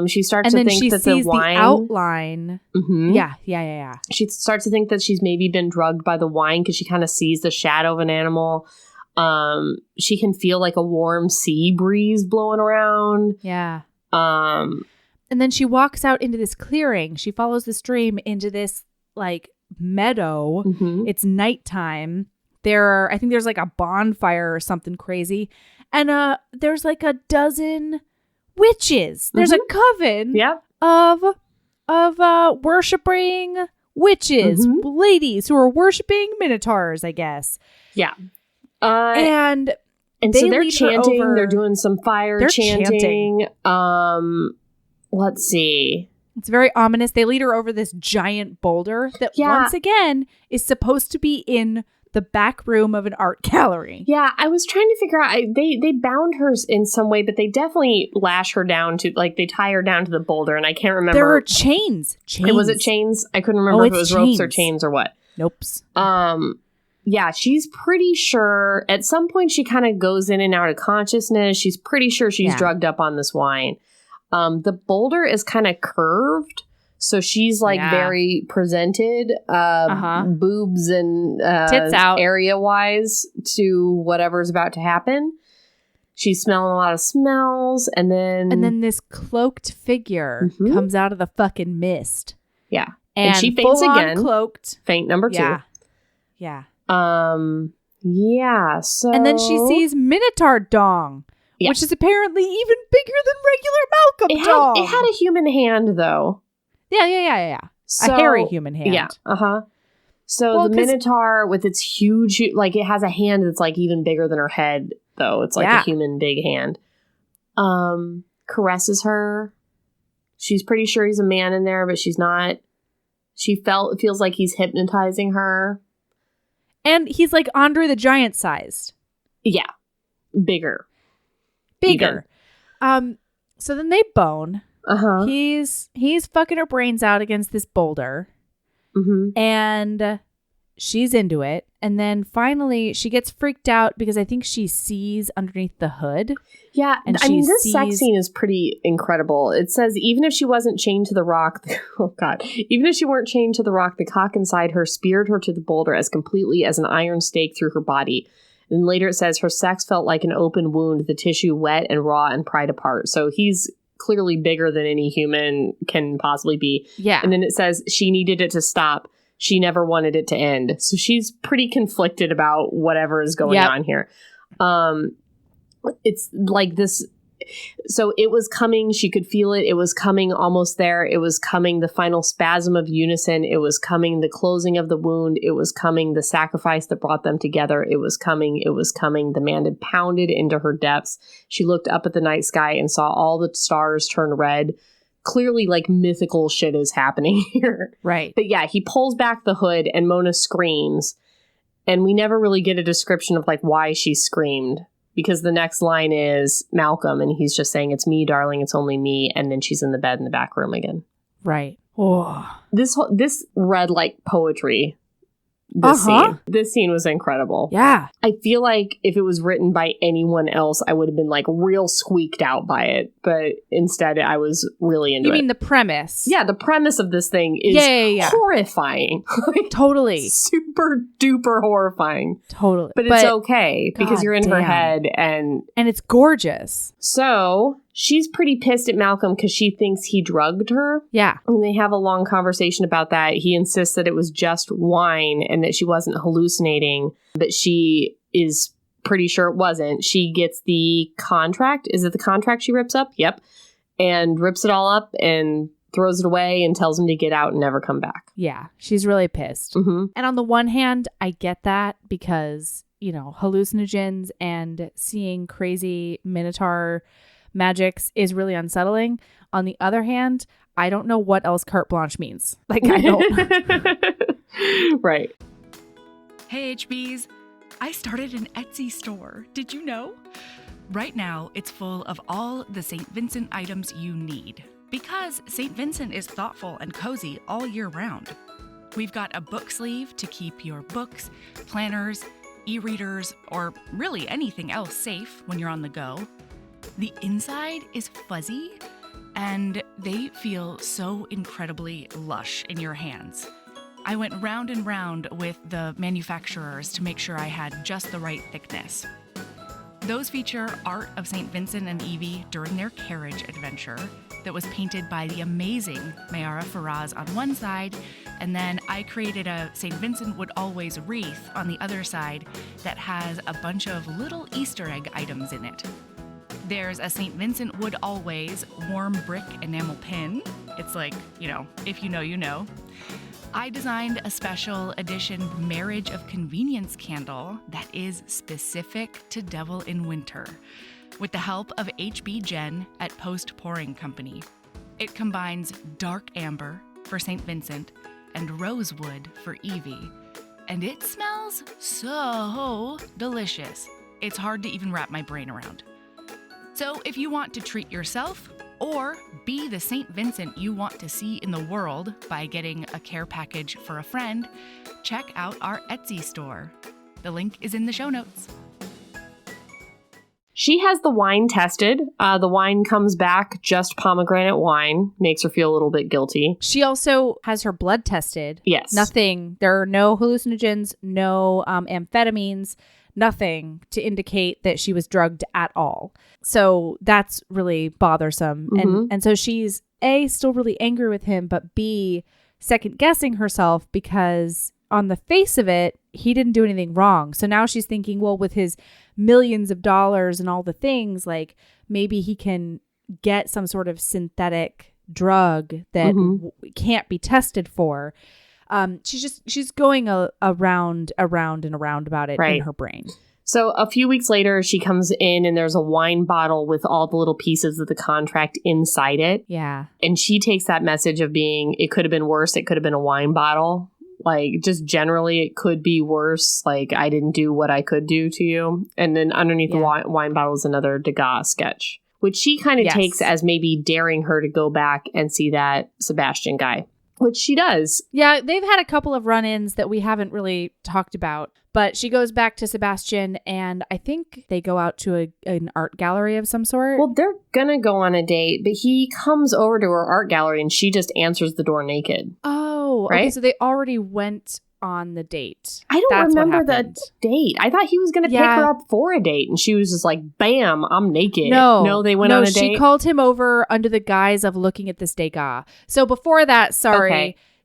S2: She starts to think that the wine,
S1: the outline.
S2: Mm-hmm.
S1: Yeah.
S2: She starts to think that she's maybe been drugged by the wine because she kind of sees the shadow of an animal. She can feel like a warm sea breeze blowing around.
S1: Yeah. And then she walks out into this clearing. She follows the stream into this like meadow. Mm-hmm. It's nighttime. I think there's like a bonfire or something crazy. And there's like a dozen witches. There's a coven of worshiping witches, ladies who are worshiping minotaurs, I guess.
S2: Yeah.
S1: And
S2: so they're chanting. They're doing some fire chanting. Let's see.
S1: It's very ominous. They lead her over this giant boulder that once again is supposed to be in the back room of an art gallery.
S2: Yeah, I was trying to figure out. They bound her in some way, but they definitely lash her down to, like, they tie her down to the boulder, and I can't remember.
S1: There are chains.
S2: Was it chains? I couldn't remember if it was ropes or chains or what.
S1: Nope.
S2: Yeah, she's pretty sure. At some point, she kind of goes in and out of consciousness. She's pretty sure she's drugged up on this wine. The boulder is kind of curved. So she's like very presented, boobs and
S1: tits out
S2: area wise to whatever's about to happen. She's smelling a lot of smells, and then
S1: this cloaked figure comes out of the fucking mist.
S2: Yeah, and she faints again.
S1: Cloaked.
S2: Faint number 2.
S1: Yeah.
S2: Yeah. So
S3: and then she sees Minotaur Dong, which is apparently even bigger than regular Malcolm Dong.
S2: It had a human hand though.
S3: Yeah. So, a hairy human hand.
S2: Yeah. So the Minotaur with its huge, like it has a hand that's like even bigger than her head though. It's like a human big hand. Caresses her. She's pretty sure he's a man in there, but she's not. It feels like he's hypnotizing her.
S3: And he's like Andre the Giant sized.
S2: Yeah. Bigger.
S3: Even. So then they bone. He's fucking her brains out against this boulder. And she's into it. And then finally she gets freaked out because I think she sees underneath the hood.
S2: Yeah.
S3: And
S2: this sex scene is pretty incredible. It says, even if she wasn't chained to the rock, even if she weren't chained to the rock, the cock inside her speared her to the boulder as completely as an iron stake through her body. And later it says her sex felt like an open wound, the tissue wet and raw and pried apart. So he's clearly bigger than any human can possibly be.
S3: Yeah.
S2: And then it says she needed it to stop. She never wanted it to end. So she's pretty conflicted about whatever is going on here. It's like this So it was coming. She could feel it. It was coming almost there. It was coming. The final spasm of unison. It was coming. The closing of the wound. It was coming. The sacrifice that brought them together. It was coming. It was coming. The man had pounded into her depths. She looked up at the night sky and saw all the stars turn red. Clearly, like, mythical shit is happening here.
S1: Right.
S2: But yeah, he pulls back the hood and Mona screams. And we never really get a description of, like, why she screamed. Because the next line is Malcolm, and he's just saying, "It's me, darling, it's only me." And then she's in the bed in the back room again.
S1: Right. Oh.
S2: This read like poetry. This scene was incredible.
S1: Yeah.
S2: I feel like if it was written by anyone else, I would have been like real squeaked out by it. But instead, I was really into it.
S1: You mean the premise?
S2: Yeah, the premise of this thing is horrifying.
S1: Totally.
S2: Super duper horrifying.
S1: Totally.
S2: But it's okay because you're in her head and
S1: it's gorgeous.
S2: So she's pretty pissed at Malcolm because she thinks he drugged her.
S1: Yeah.
S2: And they have a long conversation about that. He insists that it was just wine and that she wasn't hallucinating, but she is pretty sure it wasn't. She gets the contract. Is it the contract she rips up? Yep. And rips it all up and throws it away and tells him to get out and never come back.
S1: Yeah. She's really pissed.
S2: Mm-hmm.
S1: And on the one hand, I get that because, you know, hallucinogens and seeing crazy Minotaur magics is really unsettling. On the other hand, I don't know what else carte blanche means. Like, I don't.
S2: Right.
S3: Hey, HBs. I started an Etsy store. Did you know? Right now, it's full of all the St. Vincent items you need. Because St. Vincent is thoughtful and cozy all year round. We've got a book sleeve to keep your books, planners, e-readers, or really anything else safe when you're on the go. The inside is fuzzy, and they feel so incredibly lush in your hands. I went round and round with the manufacturers to make sure I had just the right thickness. Those feature art of St. Vincent and Evie during their carriage adventure that was painted by the amazing Mayara Faraz on one side, and then I created a St. Vincent Would Always wreath on the other side that has a bunch of little Easter egg items in it. There's a St. Vincent Would Always warm brick enamel pin. It's like, you know, if you know, you know. I designed a special edition Marriage of Convenience candle that is specific to Devil in Winter, with the help of HB Jen at Post Pouring Company. It combines dark amber for St. Vincent and rosewood for Evie, and it smells so delicious. It's hard to even wrap my brain around. So if you want to treat yourself or be the St. Vincent you want to see in the world by getting a care package for a friend, check out our Etsy store. The link is in the show notes.
S2: She has the wine tested. The wine comes back just pomegranate wine. Makes her feel a little bit guilty.
S1: She also has her blood tested.
S2: Yes.
S1: Nothing. There are no hallucinogens, no amphetamines, nothing to indicate that she was drugged at all. So that's really bothersome.
S2: Mm-hmm.
S1: And so she's A, still really angry with him, but B, second guessing herself because on the face of it, he didn't do anything wrong. So now she's thinking, well, with his millions of dollars and all the things, like maybe he can get some sort of synthetic drug that can't be tested for. She's going around and around about it in her brain.
S2: So a few weeks later, she comes in and there's a wine bottle with all the little pieces of the contract inside it.
S1: Yeah.
S2: And she takes that message of being, it could have been worse. It could have been a wine bottle. Like, just generally, it could be worse. Like, I didn't do what I could do to you. And then underneath the wine bottle is another Degas sketch, which she kind of takes as maybe daring her to go back and see that Sebastian guy, which she does.
S1: Yeah, they've had a couple of run-ins that we haven't really talked about. But she goes back to Sebastian, and I think they go out to an art gallery of some sort.
S2: Well, they're going to go on a date, but he comes over to her art gallery, and she just answers the door naked.
S1: Oh, right? Okay, so they already went on the date.
S2: I don't remember the date. I thought he was going to pick her up for a date, and she was just like, bam, I'm naked. No, they went on a date?
S1: She called him over under the guise of looking at this Degas. So before that,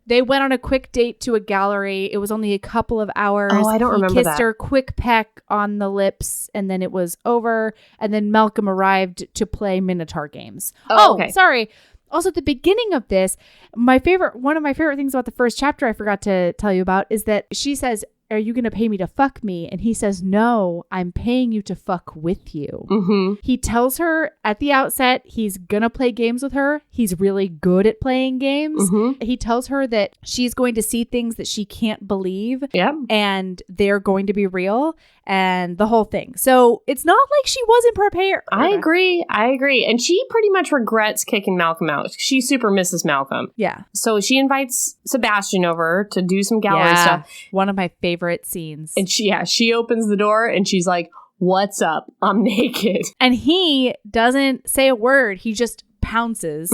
S1: They went on a quick date to a gallery. It was only a couple of hours.
S2: Oh, I don't remember that.
S1: He kissed her, quick peck on the lips, and then it was over. And then Malcolm arrived to play Minotaur games.
S2: Oh, okay.
S1: Sorry. Also, at the beginning of this, one of my favorite things about the first chapter I forgot to tell you about is that she says, "Are you going to pay me to fuck me?" And he says, "No, I'm paying you to fuck with you."
S2: Mm-hmm.
S1: He tells her at the outset he's going to play games with her. He's really good at playing games.
S2: Mm-hmm.
S1: He tells her that she's going to see things that she can't believe.
S2: Yep.
S1: And they're going to be real and the whole thing. So it's not like she wasn't prepared.
S2: I agree. And she pretty much regrets kicking Malcolm out. She super misses Malcolm.
S1: Yeah.
S2: So she invites Sebastian over to do some gallery stuff.
S1: One of my favorite scenes.
S2: And she opens the door and she's like, "What's up? I'm naked."
S1: And he doesn't say a word. He just pounces,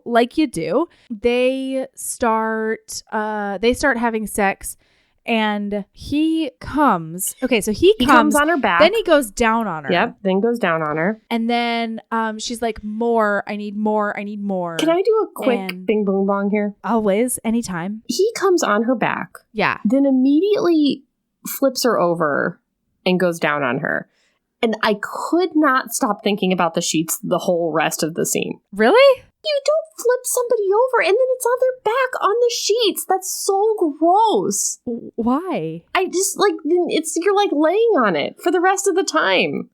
S1: like you do. They start having sex. And he comes. Okay, so he comes
S2: on her back.
S1: Then he goes down on her.
S2: Yep, then goes down on her.
S1: And then she's like, "More. I need more. I need more."
S2: Can I do a quick Bing Boong Bong here?
S1: Always, anytime.
S2: He comes on her back.
S1: Yeah.
S2: Then immediately flips her over and goes down on her. And I could not stop thinking about the sheets the whole rest of the scene.
S1: Really?
S2: You don't flip somebody over and then it's on their back on the sheets. That's so gross.
S1: Why?
S2: I just you're like laying on it for the rest of the time.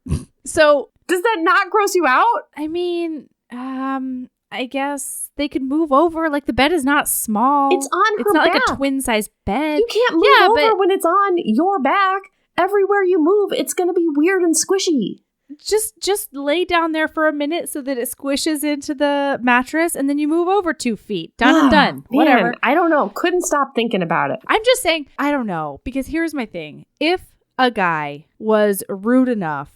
S1: So
S2: does that not gross you out?
S1: I mean, I guess they could move over. Like the bed is not small.
S2: It's on her back.
S1: It's not like a twin size bed.
S2: You can't move over when it's on your back. Everywhere you move, it's going to be weird and squishy.
S1: Just lay down there for a minute so that it squishes into the mattress and then you move over 2 feet. Done and done.
S2: Man,
S1: whatever.
S2: I don't know. Couldn't stop thinking about it.
S1: I'm just saying, I don't know. Because here's my thing. If a guy was rude enough,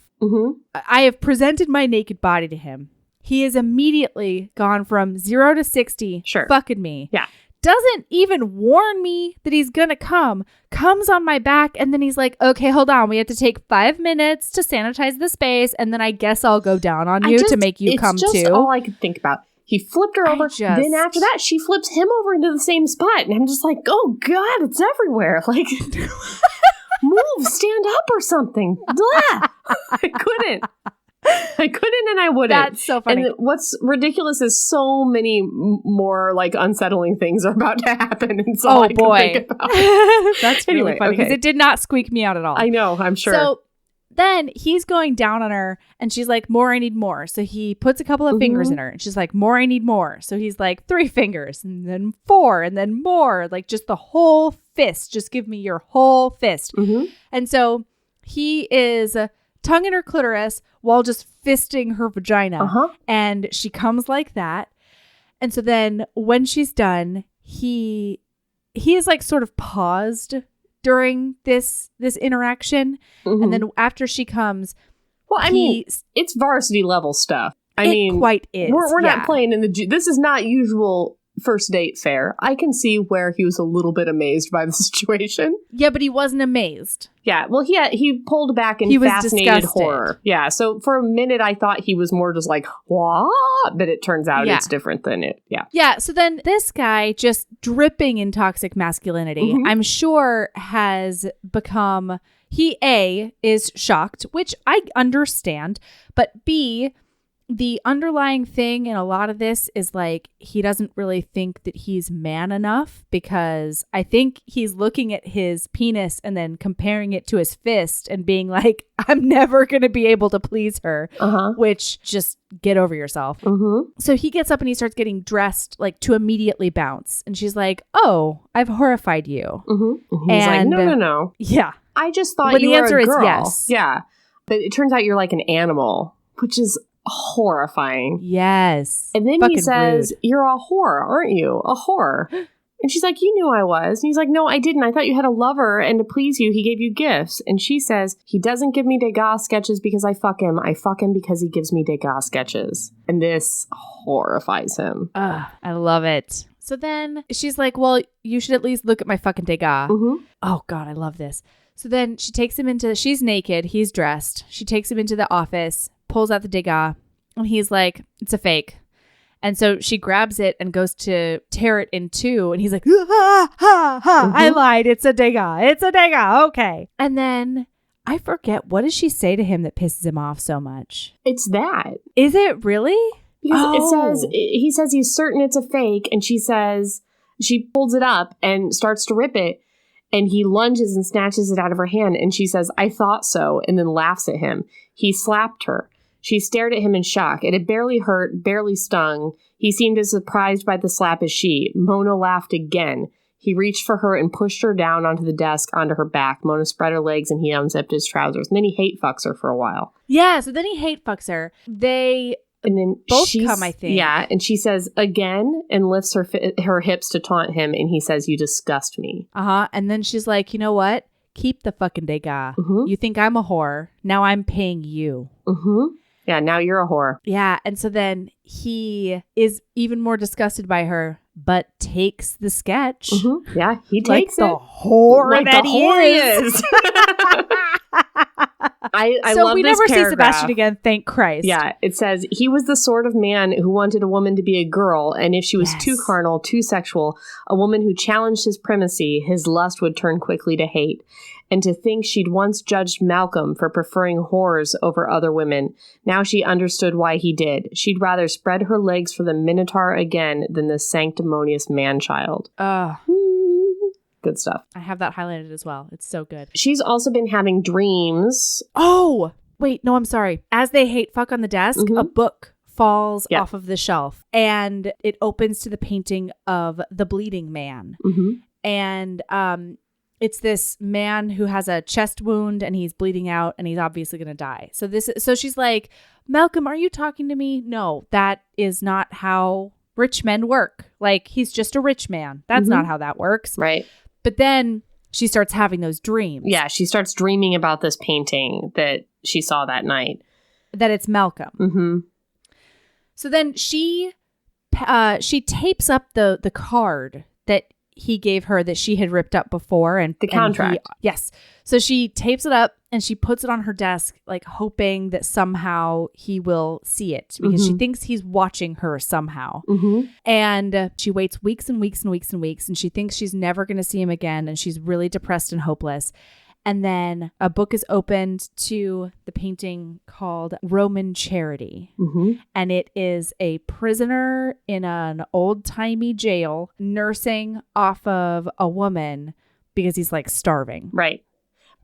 S1: I have presented my naked body to him. He has immediately gone from 0 to 60 fucking me.
S2: Yeah.
S1: Doesn't even warn me that he's gonna comes on my back, and then he's like, "Okay, hold on, we have to take 5 minutes to sanitize the space, and then I guess I'll go down on you to make you come too."
S2: It's just all I could think about. He flipped her over. Then after that, she flips him over into the same spot, and I'm just like, "Oh God, it's everywhere!" Like, move, stand up or something. Blah. I couldn't and I wouldn't.
S1: That's so funny.
S2: And what's ridiculous is so many more like unsettling things are about to happen. And so I can think about.
S1: That's really funny because it did not squeak me out at all.
S2: I know, I'm sure.
S1: So then he's going down on her and she's like, "More, I need more." So he puts a couple of fingers in her and she's like, "More, I need more." So he's like 3 fingers and then 4 and then more, like just the whole fist. Just give me your whole fist. And so he is tongue in her clitoris while just fisting her vagina. And she comes like that. And so then when she's done, he is like sort of paused during this interaction. And then after she comes,
S2: well, I mean, it's varsity level stuff. I mean,
S1: quite is.
S2: We're not playing in the this is not usual first date fare. I can see where he was a little bit amazed by the situation.
S1: Yeah, but he wasn't amazed.
S2: Yeah, well, he pulled back in fascinated horror. Yeah, so for a minute I thought he was more just like, "What?" But it turns out it's different than it. Yeah.
S1: Yeah, so then this guy, just dripping in toxic masculinity, I'm sure has become, he A, is shocked, which I understand, but B, the underlying thing in a lot of this is like he doesn't really think that he's man enough, because I think he's looking at his penis and then comparing it to his fist and being like, "I'm never going to be able to please her," which just get over yourself. So he gets up and he starts getting dressed like to immediately bounce. And she's like, "Oh, I've horrified you."
S2: And he's like, No.
S1: Yeah.
S2: I just thought
S1: when
S2: you
S1: the
S2: were
S1: answer
S2: a girl.
S1: is yes.
S2: Yeah. But it turns out you're like an animal, which is horrifying.
S1: Yes.
S2: And then
S1: Fucking
S2: he says,
S1: rude.
S2: "You're a whore, aren't you? A whore." And she's like, "You knew I was." And he's like, "No, I didn't. I thought you had a lover, and to please you, he gave you gifts." And she says, "He doesn't give me Degas sketches because I fuck him. I fuck him because he gives me Degas sketches." And this horrifies him.
S1: I love it. So then she's like, "Well, you should at least look at my fucking Degas." Oh God, I love this. So then she takes him she's naked, he's dressed. She takes him into the office, pulls out the Degas, and he's like, "It's a fake." And so she grabs it and goes to tear it in two. And he's like, ha, ha, ha. I lied. It's a dagger. It's a dagger. Okay. And then I forget, what does she say to him that pisses him off so much?
S2: It's that.
S1: Is it really?
S2: Because he says he's certain it's a fake. And she pulls it up and starts to rip it. And he lunges and snatches it out of her hand. And she says, I thought so. And then laughs at him. He slapped her. She stared at him in shock. It had barely hurt, barely stung. He seemed as surprised by the slap as she. Mona laughed again. He reached for her and pushed her down onto the desk, onto her back. Mona spread her legs and he unzipped his trousers. And then he hate fucks her for a while.
S1: Yeah, so then he hate fucks her.
S2: And then
S1: both come, I think.
S2: Yeah, and she says again and lifts her hips to taunt him. And he says, you disgust me.
S1: And then she's like, you know what? Keep the fucking dagger. You think I'm a whore. Now I'm paying you.
S2: Yeah, now you're a whore.
S1: Yeah, and so then he is even more disgusted by her, but takes the sketch.
S2: Yeah, he takes
S1: like
S2: it.
S1: The whore
S2: like
S1: that
S2: the
S1: he
S2: whore
S1: is.
S2: I
S1: so
S2: love
S1: we
S2: this
S1: never
S2: paragraph.
S1: see Sebastian again, thank Christ.
S2: Yeah, it says, he was the sort of man who wanted a woman to be a girl, and if she was too carnal, too sexual, a woman who challenged his primacy, his lust would turn quickly to hate. And to think she'd once judged Malcolm for preferring whores over other women. Now she understood why he did. She'd rather spread her legs for the Minotaur again than the sanctimonious man-child. Good stuff.
S1: I have that highlighted as well. It's so good.
S2: She's also been having dreams.
S1: Oh, wait, no, I'm sorry. As they hate fuck on the desk, a book falls off of the shelf and it opens to the painting of the bleeding man. And it's this man who has a chest wound and he's bleeding out and he's obviously going to die. So she's like, Malcolm, are you talking to me? No, that is not how rich men work. Like, he's just a rich man. That's not how that works.
S2: Right.
S1: But then she starts having those dreams.
S2: Yeah, she starts dreaming about this painting that she saw that night.
S1: That it's Malcolm. So then she tapes up the card that he gave her that she had ripped up before. And
S2: the contract.
S1: Yes. So she tapes it up and she puts it on her desk, like hoping that somehow he will see it because she thinks he's watching her somehow. And she waits weeks and weeks and weeks and weeks and she thinks she's never going to see him again. And she's really depressed and hopeless. And then a book is opened to the painting called Roman Charity. And it is a prisoner in an old-timey jail nursing off of a woman because he's like starving.
S2: Right.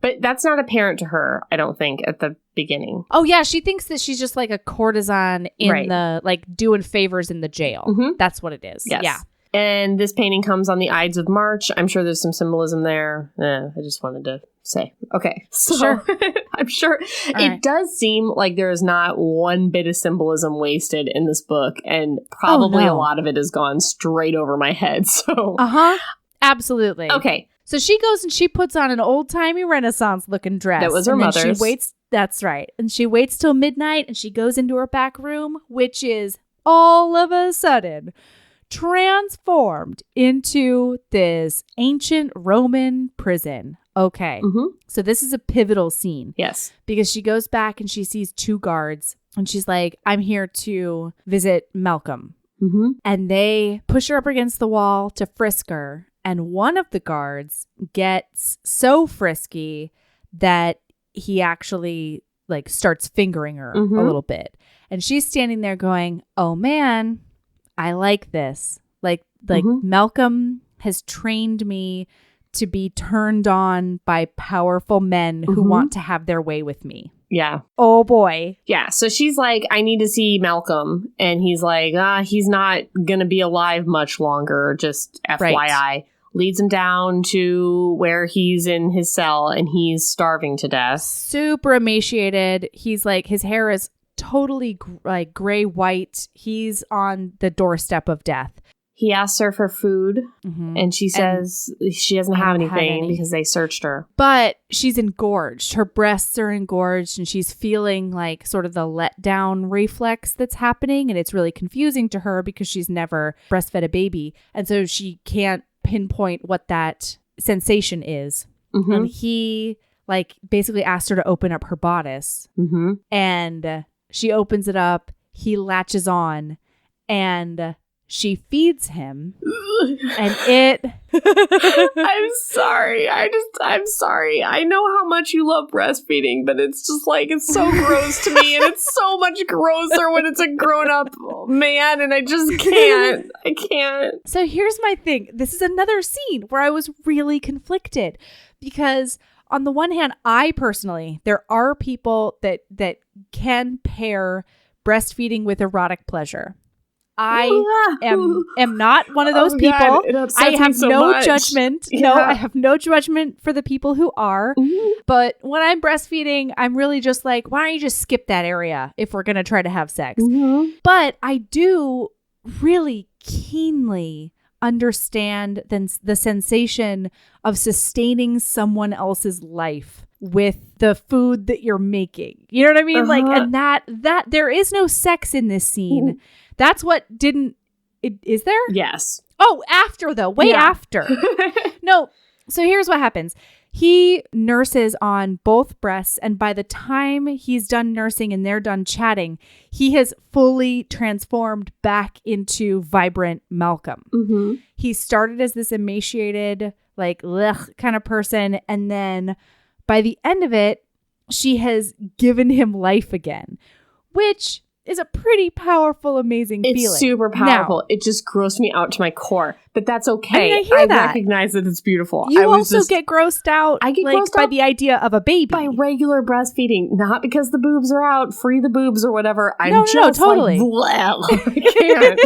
S2: But that's not apparent to her, I don't think, at the beginning.
S1: Oh, yeah. She thinks that she's just like a courtesan in the, like, doing favors in the jail. That's what it is.
S2: Yes.
S1: Yeah.
S2: And this painting comes on the Ides of March. I'm sure there's some symbolism there. I just wanted to say. Okay. So
S1: sure.
S2: I'm sure it does seem like there is not one bit of symbolism wasted in this book. And probably a lot of it has gone straight over my head. So.
S1: Absolutely.
S2: Okay.
S1: So she goes and she puts on an old-timey Renaissance looking dress.
S2: That was her mother's.
S1: She waits. That's right. And she waits till midnight and she goes into her back room, which is all of a sudden transformed into this ancient Roman prison. Okay. So this is a pivotal scene.
S2: Yes.
S1: Because she goes back and she sees two guards and she's like, I'm here to visit Malcolm. And they push her up against the wall to frisk her. And one of the guards gets so frisky that he actually like starts fingering her a little bit. And she's standing there going, oh man, I like this. Like Malcolm has trained me to be turned on by powerful men who want to have their way with me.
S2: Yeah.
S1: Oh boy.
S2: Yeah. So she's like, I need to see Malcolm. And he's like, he's not going to be alive much longer. Just FYI. Right. Leads him down to where he's in his cell and he's starving to death. Super
S1: emaciated. He's like, his hair is totally like gray white. He's on the doorstep of death.
S2: He asks her for food and she says she doesn't have anything because they searched her.
S1: But she's engorged. Her breasts are engorged and she's feeling like sort of the letdown reflex that's happening. And it's really confusing to her because she's never breastfed a baby. And so she can't pinpoint what that sensation is. And he like basically asked her to open up her bodice. And she opens it up. He latches on. and she feeds him, and it...
S2: I'm sorry. I'm sorry. I know how much you love breastfeeding, but it's just like, it's so gross to me, and it's so much grosser when it's a grown-up man, and I just can't. I can't.
S1: So here's my thing. This is another scene where I was really conflicted, because on the one hand, I personally, there are people that can pair breastfeeding with erotic pleasure. I am not one of those people.
S2: God,
S1: I have
S2: so
S1: no
S2: much.
S1: judgment.
S2: Yeah.
S1: No, I have no judgment for the people who are.
S2: Mm-hmm.
S1: But when I'm breastfeeding, I'm really just like, why don't you just skip that area if we're going to try to have sex?
S2: Mm-hmm.
S1: But I do really keenly understand the sensation of sustaining someone else's life with the food that you're making. You know what I mean? Like, and that there is no sex in this scene. That's what didn't... Is there?
S2: Yes.
S1: Oh, after though. Way after. No. So here's what happens. He nurses on both breasts, and by the time he's done nursing and they're done chatting, he has fully transformed back into vibrant Malcolm.
S2: Mm-hmm.
S1: He started as this emaciated, like, ugh, kind of person, and then by the end of it, she has given him life again, which is a pretty powerful, amazing feeling.
S2: It's super powerful.
S1: Now,
S2: it just grossed me out to my core, but that's okay.
S1: I mean, I hear that.
S2: recognize that it's beautiful.
S1: You also get grossed out.
S2: I get
S1: like,
S2: grossed
S1: by
S2: out
S1: the idea of a baby.
S2: by regular breastfeeding, not because the boobs are out, free the boobs or whatever. I'm
S1: No,
S2: just
S1: totally.
S2: like, I can't.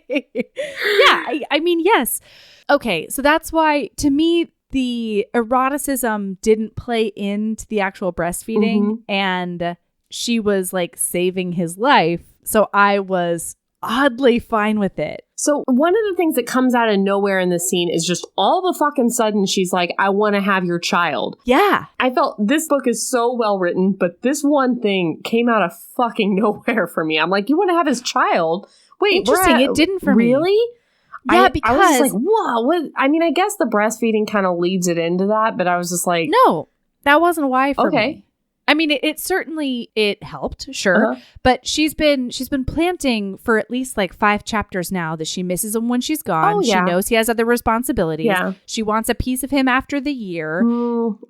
S1: Yeah, I mean, yes. Okay, so that's why, to me, the eroticism didn't play into the actual breastfeeding, and she was like saving his life. So I was oddly fine with it.
S2: So one of the things that comes out of nowhere in this scene is just all of a fucking sudden she's like, I want to have your child.
S1: Yeah.
S2: I felt this book is so well written, but this one thing came out of fucking nowhere for me. I'm like, you want to have his child? Wait,
S1: interesting. It didn't for me.
S2: Really?
S1: Yeah,
S2: I
S1: because
S2: was just like, whoa. What? I mean, I guess the breastfeeding kind of leads it into that, but I was just like,
S1: no, that wasn't why for
S2: okay.
S1: me. I mean, it certainly helped, sure, but she's been planting for at least like 5 chapters now that she misses him when she's gone.
S2: Oh, yeah.
S1: She knows he has other responsibilities.
S2: Yeah.
S1: She wants a piece of him after the year.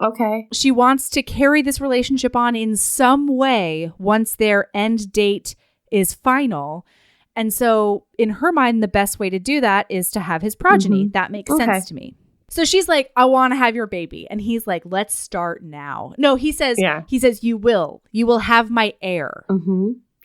S2: Okay.
S1: She wants to carry this relationship on in some way once their end date is final. And so in her mind, the best way to do that is to have his progeny. That makes sense to me. So she's like, I want to have your baby. And he's like, let's start now. No, he says, you will have my heir.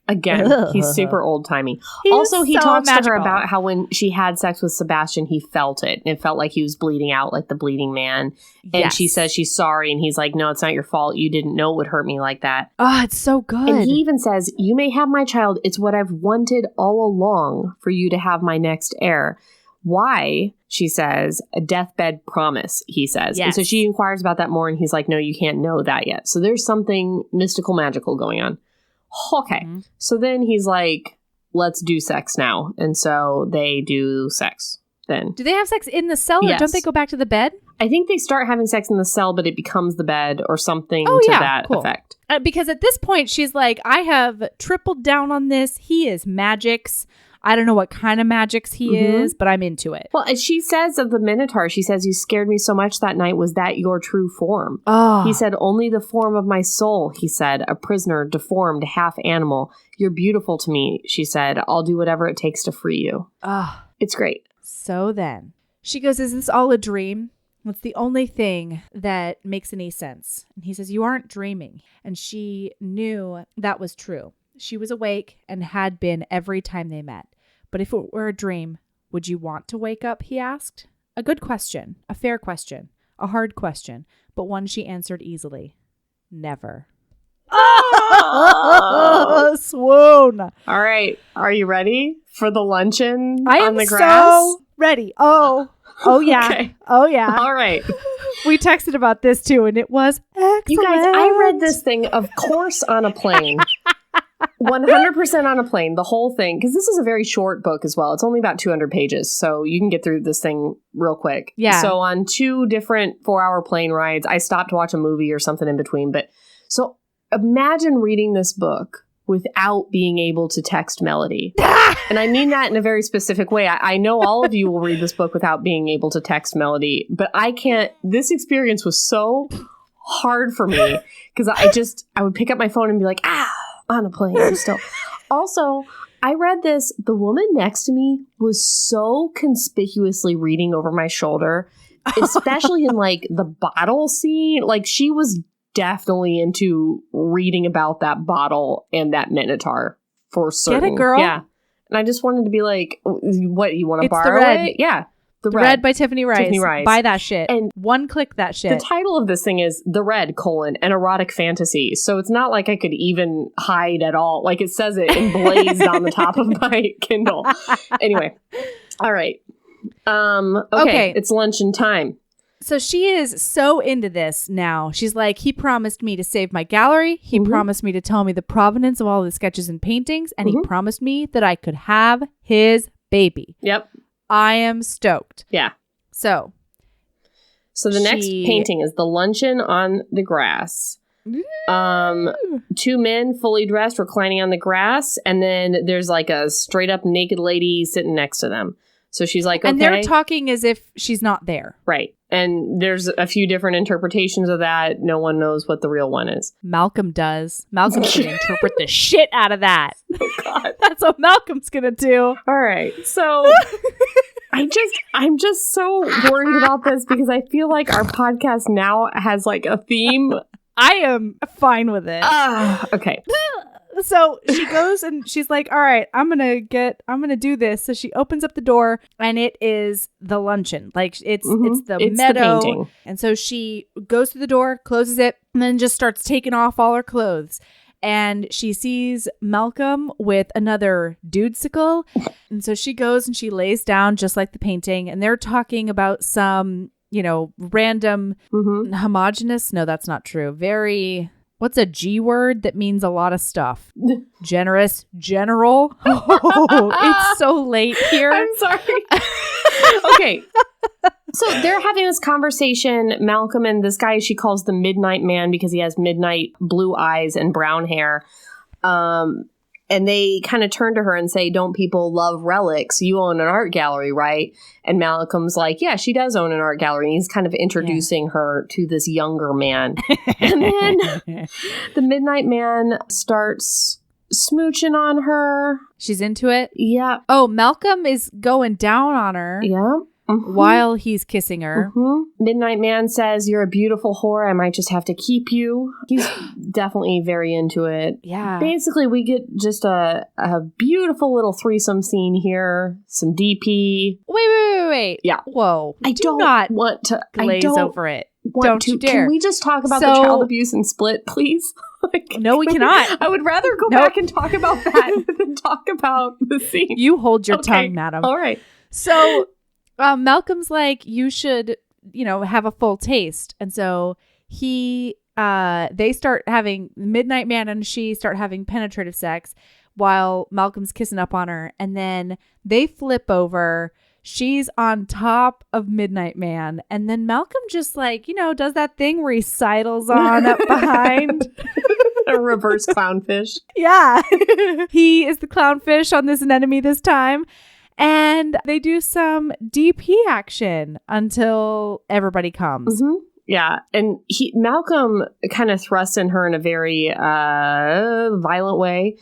S2: Again, he's super old timey. Also, he talks to her about how when she had sex with Sebastian, he felt it. And it felt like he was bleeding out like the bleeding man. And she says she's sorry. And he's like, no, it's not your fault. You didn't know it would hurt me like that.
S1: Oh, it's so good.
S2: And he even says, you may have my child. It's what I've wanted all along for you to have my next heir. Why? She says, a deathbed promise, he says. And so she inquires about that more. And he's like, no, you can't know that yet. So there's something mystical, magical going on. Okay. So then he's like, let's do sex now. And so they do sex then.
S1: Do they have sex in the cell or don't they go back to the bed?
S2: I think they start having sex in the cell, but it becomes the bed or something that effect.
S1: Because at this point, she's like, I have tripled down on this. He is magics. I don't know what kind of magics he is, but I'm into it.
S2: Well, as she says of the Minotaur, she says, you scared me so much that night. Was that your true form?
S1: Oh.
S2: He said, only the form of my soul, he said, a prisoner, deformed, half animal. You're beautiful to me, she said. I'll do whatever it takes to free you.
S1: Oh.
S2: It's great.
S1: So then she goes, is this all a dream? It's the only thing that makes any sense. And he says, you aren't dreaming. And she knew that was true. She was awake and had been every time they met. But if it were a dream, would you want to wake up? He asked. A good question, a fair question, a hard question, but one she answered easily. Never. Oh, swoon.
S2: All right. Are you ready for the luncheon
S1: I
S2: on
S1: am
S2: the grass?
S1: So ready. Oh yeah.
S2: Okay.
S1: Oh yeah.
S2: All right.
S1: We texted about this too, and it was excellent.
S2: You guys, I read this thing, of course, on a plane. 100% on a plane, the whole thing, because this is a very short book as well. It's only about 200 pages, so you can get through this thing real quick.
S1: Yeah.
S2: So on 2 different 4-hour plane rides, I stopped to watch a movie or something in between. But so imagine reading this book without being able to text Melody. And I mean that in a very specific way. I know all of you will read this book without being able to text Melody, but I can't. This experience was so hard for me because I would pick up my phone and be like, on a plane still. Also, I read this. The woman next to me was so conspicuously reading over my shoulder, especially in like the bottle scene. Like she was definitely into reading about that bottle and that Minotaur for certain.
S1: Get it, girl?
S2: Yeah. And I just wanted to be like, what, you want to borrow
S1: the red.
S2: it? Yeah.
S1: The Red by Tiffany Reisz.
S2: Tiffany Reisz.
S1: Buy that shit.
S2: And
S1: one click that shit.
S2: The title of this thing is The Red, an erotic fantasy. So it's not like I could even hide at all. Like it says it emblazed on the top of my Kindle. Anyway. All right. Okay. It's luncheon time.
S1: So she is so into this now. She's like, he promised me to save my gallery. He promised me to tell me the provenance of all the sketches and paintings. And he promised me that I could have his baby.
S2: Yep.
S1: I am stoked.
S2: Yeah.
S1: So
S2: the next painting is The Luncheon on the Grass. Two men fully dressed reclining on the grass. And then there's like a straight up naked lady sitting next to them. So she's like, okay.
S1: And they're talking as if she's not there.
S2: Right. And there's a few different interpretations of that. No one knows what the real one is.
S1: Malcolm does. Malcolm's going to interpret the shit out of that.
S2: Oh, God.
S1: That's what Malcolm's going to do.
S2: All right. So I'm just so worried about this because I feel like our podcast now has like a theme.
S1: I am fine with it.
S2: Okay.
S1: So she goes and she's like, all right, I'm going to do this. So she opens up the door and it is the luncheon. Like it's the meadow.
S2: The painting.
S1: And so she goes to the door, closes it, and then just starts taking off all her clothes. And she sees Malcolm with another dudesicle. And so she goes and she lays down just like the painting. And they're talking about some, random homogenous. No, that's not true. Very... What's a G word that means a lot of stuff? Generous, general. Oh, it's so late here.
S2: I'm sorry. Okay. So they're having this conversation, Malcolm and this guy she calls the Midnight Man because he has midnight blue eyes and brown hair. And they kind of turn to her and say, don't people love relics? You own an art gallery, right? And Malcolm's like, yeah, she does own an art gallery. And he's kind of introducing her to this younger man. And then the Midnight Man starts smooching on her.
S1: She's into it?
S2: Yeah.
S1: Oh, Malcolm is going down on her.
S2: Yeah.
S1: While he's kissing her.
S2: Midnight Man says, you're a beautiful whore. I might just have to keep you. He's definitely very into it.
S1: Yeah.
S2: Basically, we get just a beautiful little threesome scene here. Some DP.
S1: Wait.
S2: Yeah.
S1: Whoa.
S2: I don't not want to
S1: glaze over it. Don't you dare.
S2: Can we just talk about the child abuse and Split, please?
S1: No, we cannot.
S2: I would rather go back and talk about that than talk about the scene.
S1: You hold your tongue, madam.
S2: All right.
S1: So... Malcolm's like, you should, have a full taste. And so they start having, Midnight Man and she start having penetrative sex while Malcolm's kissing up on her. And then they flip over. She's on top of Midnight Man. And then Malcolm just like, does that thing where he sidles on up behind.
S2: A reverse clownfish.
S1: Yeah. He is the clownfish on this anemone this time. And they do some DP action until everybody comes.
S2: Yeah. And Malcolm kind of thrusts in her in a very violent way.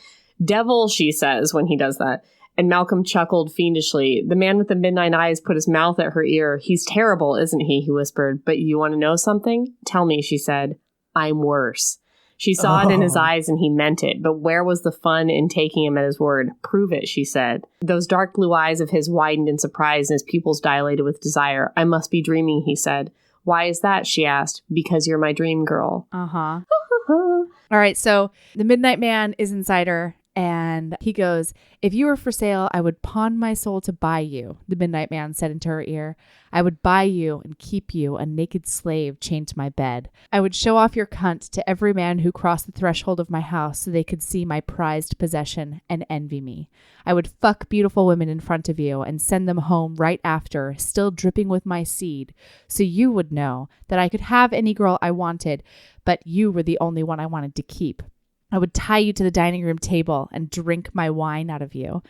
S2: Devil, she says when he does that. And Malcolm chuckled fiendishly. The man with the midnight eyes put his mouth at her ear. He's terrible, isn't he? He whispered. But you want to know something? Tell me, she said. I'm worse. She saw it in his eyes and he meant it. But where was the fun in taking him at his word? Prove it, she said. Those dark blue eyes of his widened in surprise and his pupils dilated with desire. I must be dreaming, he said. Why is that? She asked. Because you're my dream girl.
S1: All right. So the Midnight Man is inside her. And he goes, if you were for sale, I would pawn my soul to buy you, the Midnight Man said into her ear. I would buy you and keep you a naked slave chained to my bed. I would show off your cunt to every man who crossed the threshold of my house so they could see my prized possession and envy me. I would fuck beautiful women in front of you and send them home right after, still dripping with my seed, so you would know that I could have any girl I wanted, but you were the only one I wanted to keep. I would tie you to the dining room table and drink my wine out of you.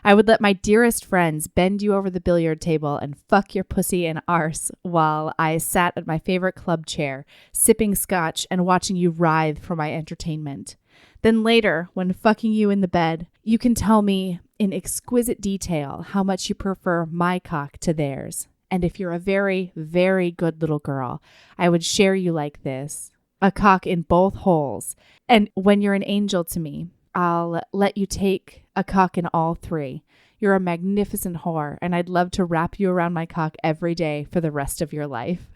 S1: I would let my dearest friends bend you over the billiard table and fuck your pussy and arse while I sat at my favorite club chair, sipping scotch and watching you writhe for my entertainment. Then later, when fucking you in the bed, you can tell me in exquisite detail how much you prefer my cock to theirs. And if you're a very, very good little girl, I would share you like this, a cock in both holes. And when you're an angel to me, I'll let you take a cock in all three. You're a magnificent whore, and I'd love to wrap you around my cock every day for the rest of your life.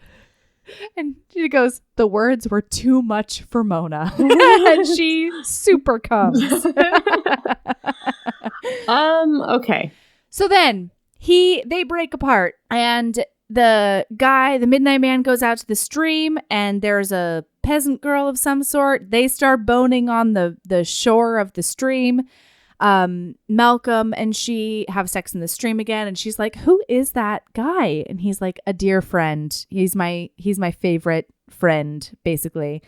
S1: And she goes, the words were too much for Mona. And she super comes.
S2: Okay.
S1: So then they break apart, and the midnight man goes out to the stream, and there's a peasant girl of some sort. They start boning on the shore of the stream. Malcolm and she have sex in the stream again, and she's like, who is that guy? And he's like, a dear friend. He's my favorite friend, basically.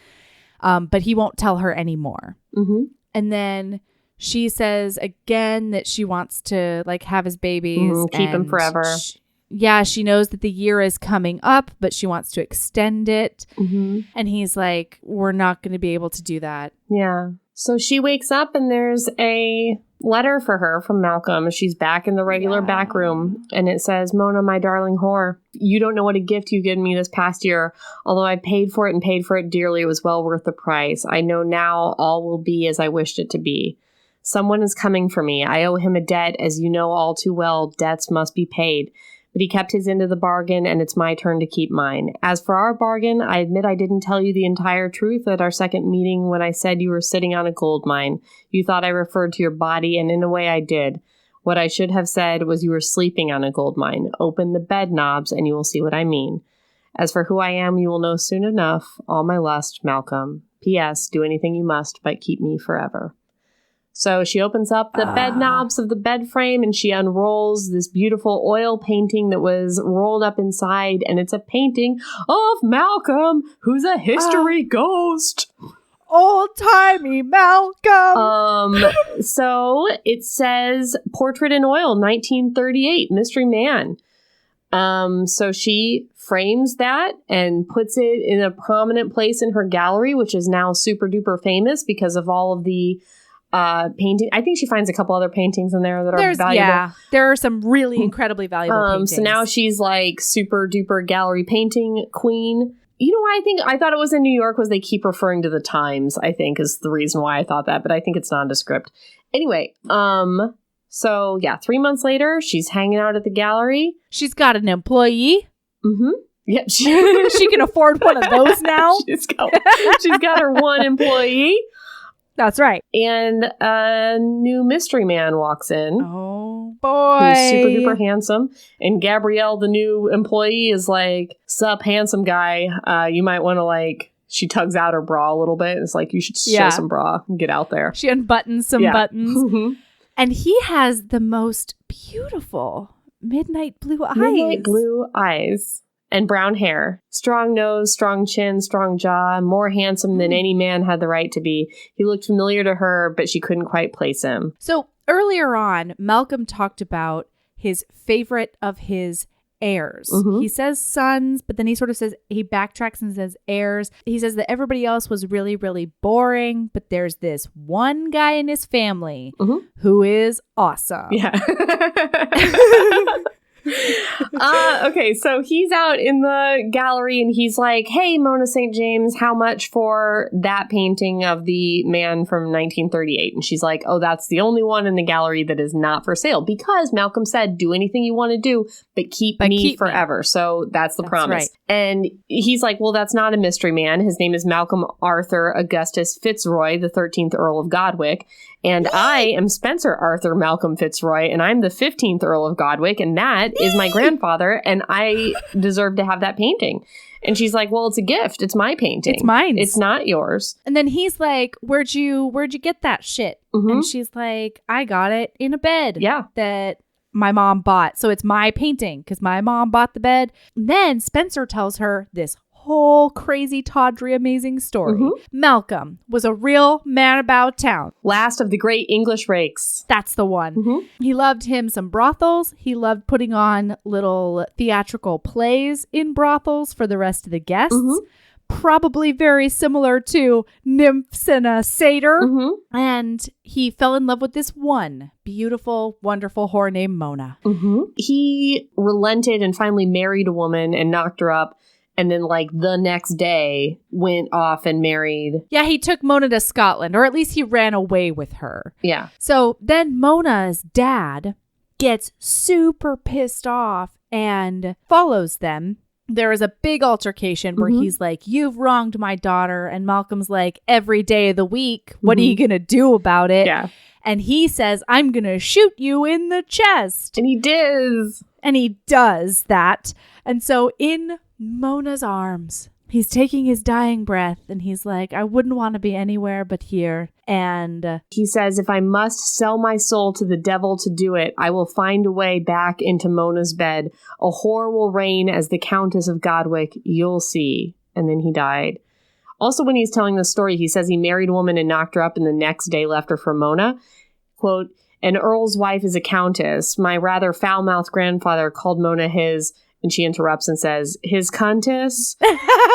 S1: But he won't tell her anymore. Mm-hmm. And then she says again that she wants to like have his babies,
S2: keep him forever.
S1: She knows that the year is coming up, but she wants to extend it. Mm-hmm. And he's like, we're not going to be able to do that.
S2: Yeah. So she wakes up and there's a letter for her from Malcolm. She's back in the regular back room, and it says, Mona, my darling whore, you don't know what a gift you've given me this past year. Although I paid for it dearly, it was well worth the price. I know now all will be as I wished it to be. Someone is coming for me. I owe him a debt, as you know all too well. Debts must be paid. But he kept his end of the bargain, and it's my turn to keep mine. As for our bargain, I admit I didn't tell you the entire truth at our second meeting when I said you were sitting on a gold mine. You thought I referred to your body, and in a way I did. What I should have said was you were sleeping on a gold mine. Open the bed knobs, and you will see what I mean. As for who I am, you will know soon enough. All my lust, Malcolm. P.S. Do anything you must, but keep me forever. So she opens up the bed knobs of the bed frame, and she unrolls this beautiful oil painting that was rolled up inside. And it's a painting of Malcolm, who's a history ghost.
S1: Old-timey Malcolm.
S2: So it says portrait in oil, 1938, mystery man. So she frames that and puts it in a prominent place in her gallery, which is now super duper famous because of all of the painting. I think she finds a couple other paintings in there that are valuable.
S1: Yeah, there are some really incredibly valuable paintings.
S2: So now she's like super duper gallery painting queen. You know why I thought it was in New York was they keep referring to the Times, I think is the reason why I thought that, but I think it's nondescript. Anyway, so yeah, 3 months later, she's hanging out at the gallery.
S1: She's got an employee.
S2: Mm-hmm. Yep.
S1: She can afford one of those now.
S2: She's got her one employee.
S1: That's right.
S2: And a new mystery man walks in.
S1: Oh, boy.
S2: Who's super duper handsome. And Gabrielle, the new employee, is like, sup, handsome guy. You might want to like, she tugs out her bra a little bit. It's like, you should show some bra and get out there.
S1: She unbuttons some buttons. Mm-hmm. And he has the most beautiful midnight blue eyes.
S2: Midnight blue eyes. And brown hair. Strong nose, strong chin, strong jaw. More handsome than any man had the right to be. He looked familiar to her, but she couldn't quite place him.
S1: So earlier on, Malcolm talked about his favorite of his heirs. Mm-hmm. He says sons, but then he sort of says, he backtracks and says heirs. He says that everybody else was really, really boring, but there's this one guy in his family who is awesome.
S2: Yeah. Okay, so he's out in the gallery and he's like, hey, Mona St. James, how much for that painting of the man from 1938? And she's like, oh, that's the only one in the gallery that is not for sale because Malcolm said, do anything you want to do, but keep me forever. So that's the promise. Right. And he's like, well, that's not a mystery man. His name is Malcolm Arthur Augustus Fitzroy, the 13th Earl of Godwick. And I am Spencer Arthur Malcolm Fitzroy, and I'm the 15th Earl of Godwick, and that is my grandfather, and I deserve to have that painting. And she's like, well, it's a gift. It's my painting.
S1: It's mine.
S2: It's not yours.
S1: And then he's like, where'd you get that shit? Mm-hmm. And she's like, I got it in a bed that my mom bought. So it's my painting because my mom bought the bed. And then Spencer tells her this whole crazy, tawdry, amazing story. Malcolm was a real man about town.
S2: Last of the great English rakes.
S1: That's the one. He loved him some brothels. He loved putting on little theatrical plays in brothels for the rest of the guests. Probably very similar to nymphs in a satyr. And he fell in love with this one beautiful, wonderful whore named Mona.
S2: He relented and finally married a woman and knocked her up. And then, like, the next day went off and married.
S1: Yeah, he took Mona to Scotland, or at least he ran away with her.
S2: Yeah.
S1: So then Mona's dad gets super pissed off and follows them. There is a big altercation where he's like, you've wronged my daughter. And Malcolm's like, every day of the week, what are you going to do about it?
S2: Yeah.
S1: And he says, I'm going to shoot you in the chest.
S2: And he does.
S1: And he does that. And so in Mona's arms, he's taking his dying breath and he's like, I wouldn't want to be anywhere but here. And
S2: he says, if I must sell my soul to the devil to do it, I will find a way back into Mona's bed. A whore will reign as the Countess of Godwick. You'll see. And then he died. Also, when he's telling the story, he says he married a woman and knocked her up and the next day left her for Mona. Quote, an earl's wife is a countess. My rather foul-mouthed grandfather called Mona his... And she interrupts and says, his countess?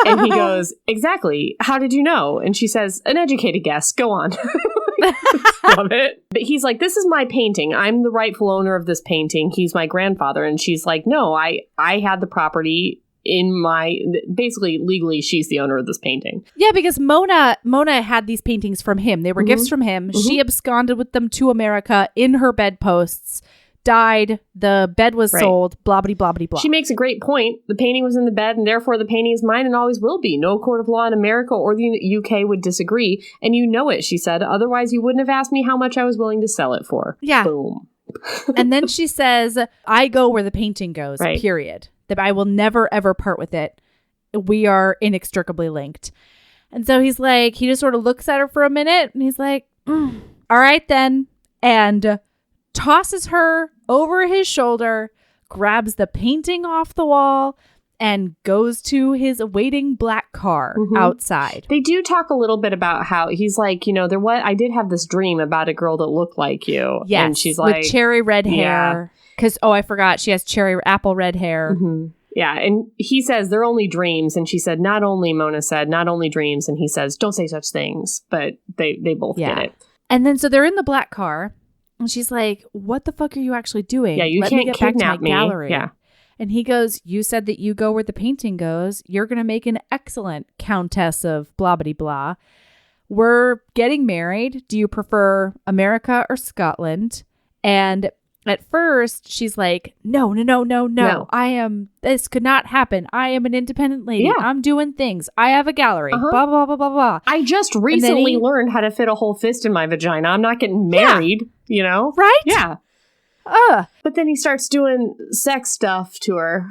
S2: And he goes, exactly. How did you know? And she says, an educated guess. Go on. Love it. But he's like, this is my painting. I'm the rightful owner of this painting. He's my grandfather. And she's like, no, I had the property in my... Basically, legally, she's the owner of this painting.
S1: Yeah, because Mona had these paintings from him. They were gifts from him. She absconded with them to America in her bedposts. Died, the bed was sold, blah, blah, blah, blah, blah.
S2: She makes a great point. The painting was in the bed, and therefore the painting is mine and always will be. No court of law in America or the UK would disagree, and you know it, she said. Otherwise, you wouldn't have asked me how much I was willing to sell it for.
S1: Yeah.
S2: Boom.
S1: And then she says, I go where the painting goes, period. That I will never, ever part with it. We are inextricably linked. And so he's like, he just sort of looks at her for a minute, and he's like, all right then. And tosses her over his shoulder, grabs the painting off the wall, and goes to his waiting black car outside.
S2: They do talk a little bit about how he's like, you know, I did have this dream about a girl that looked like you.
S1: Yes,
S2: and she's like,
S1: with cherry red hair. Because, I forgot, she has apple red hair.
S2: Yeah, and he says they're only dreams, and she said, Mona said, not only dreams, and he says, don't say such things, but they both get it.
S1: And then so they're in the black car. And she's like, what the fuck are you actually doing?
S2: Yeah, you
S1: Let
S2: can't
S1: me get
S2: kidnap
S1: back to my gallery.
S2: Yeah.
S1: And he goes, you said that you go where the painting goes. You're going to make an excellent countess of blah, blah, blah. We're getting married. Do you prefer America or Scotland? And at first, she's like, no. This could not happen. I am an independent lady.
S2: Yeah.
S1: I'm doing things. I have a gallery. Blah, blah, blah, blah, blah.
S2: I just recently learned how to fit a whole fist in my vagina. I'm not getting married, you know?
S1: Right?
S2: Yeah. But then he starts doing sex stuff to her.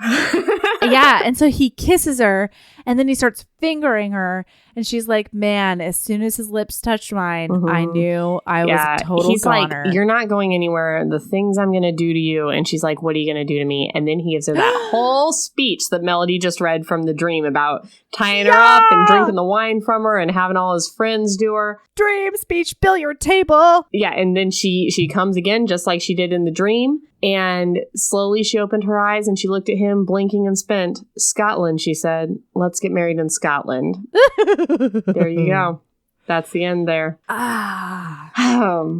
S1: Yeah, and so he kisses her, and then he starts fingering her, and she's like, man, as soon as his lips touched mine, I knew I was a total
S2: he's
S1: goner.
S2: Like, you're not going anywhere. The things I'm going to do to you. And she's like, what are you going to do to me? And then he gives her that whole speech that Melody just read from the dream about tying her up and drinking the wine from her and having all his friends do her.
S1: Dream speech, billiard table.
S2: Yeah, and then she comes again just like she did in the dream. And slowly she opened her eyes and she looked at him, blinking and spent. Scotland, she said. Let's get married in Scotland. There you go. That's the end there. But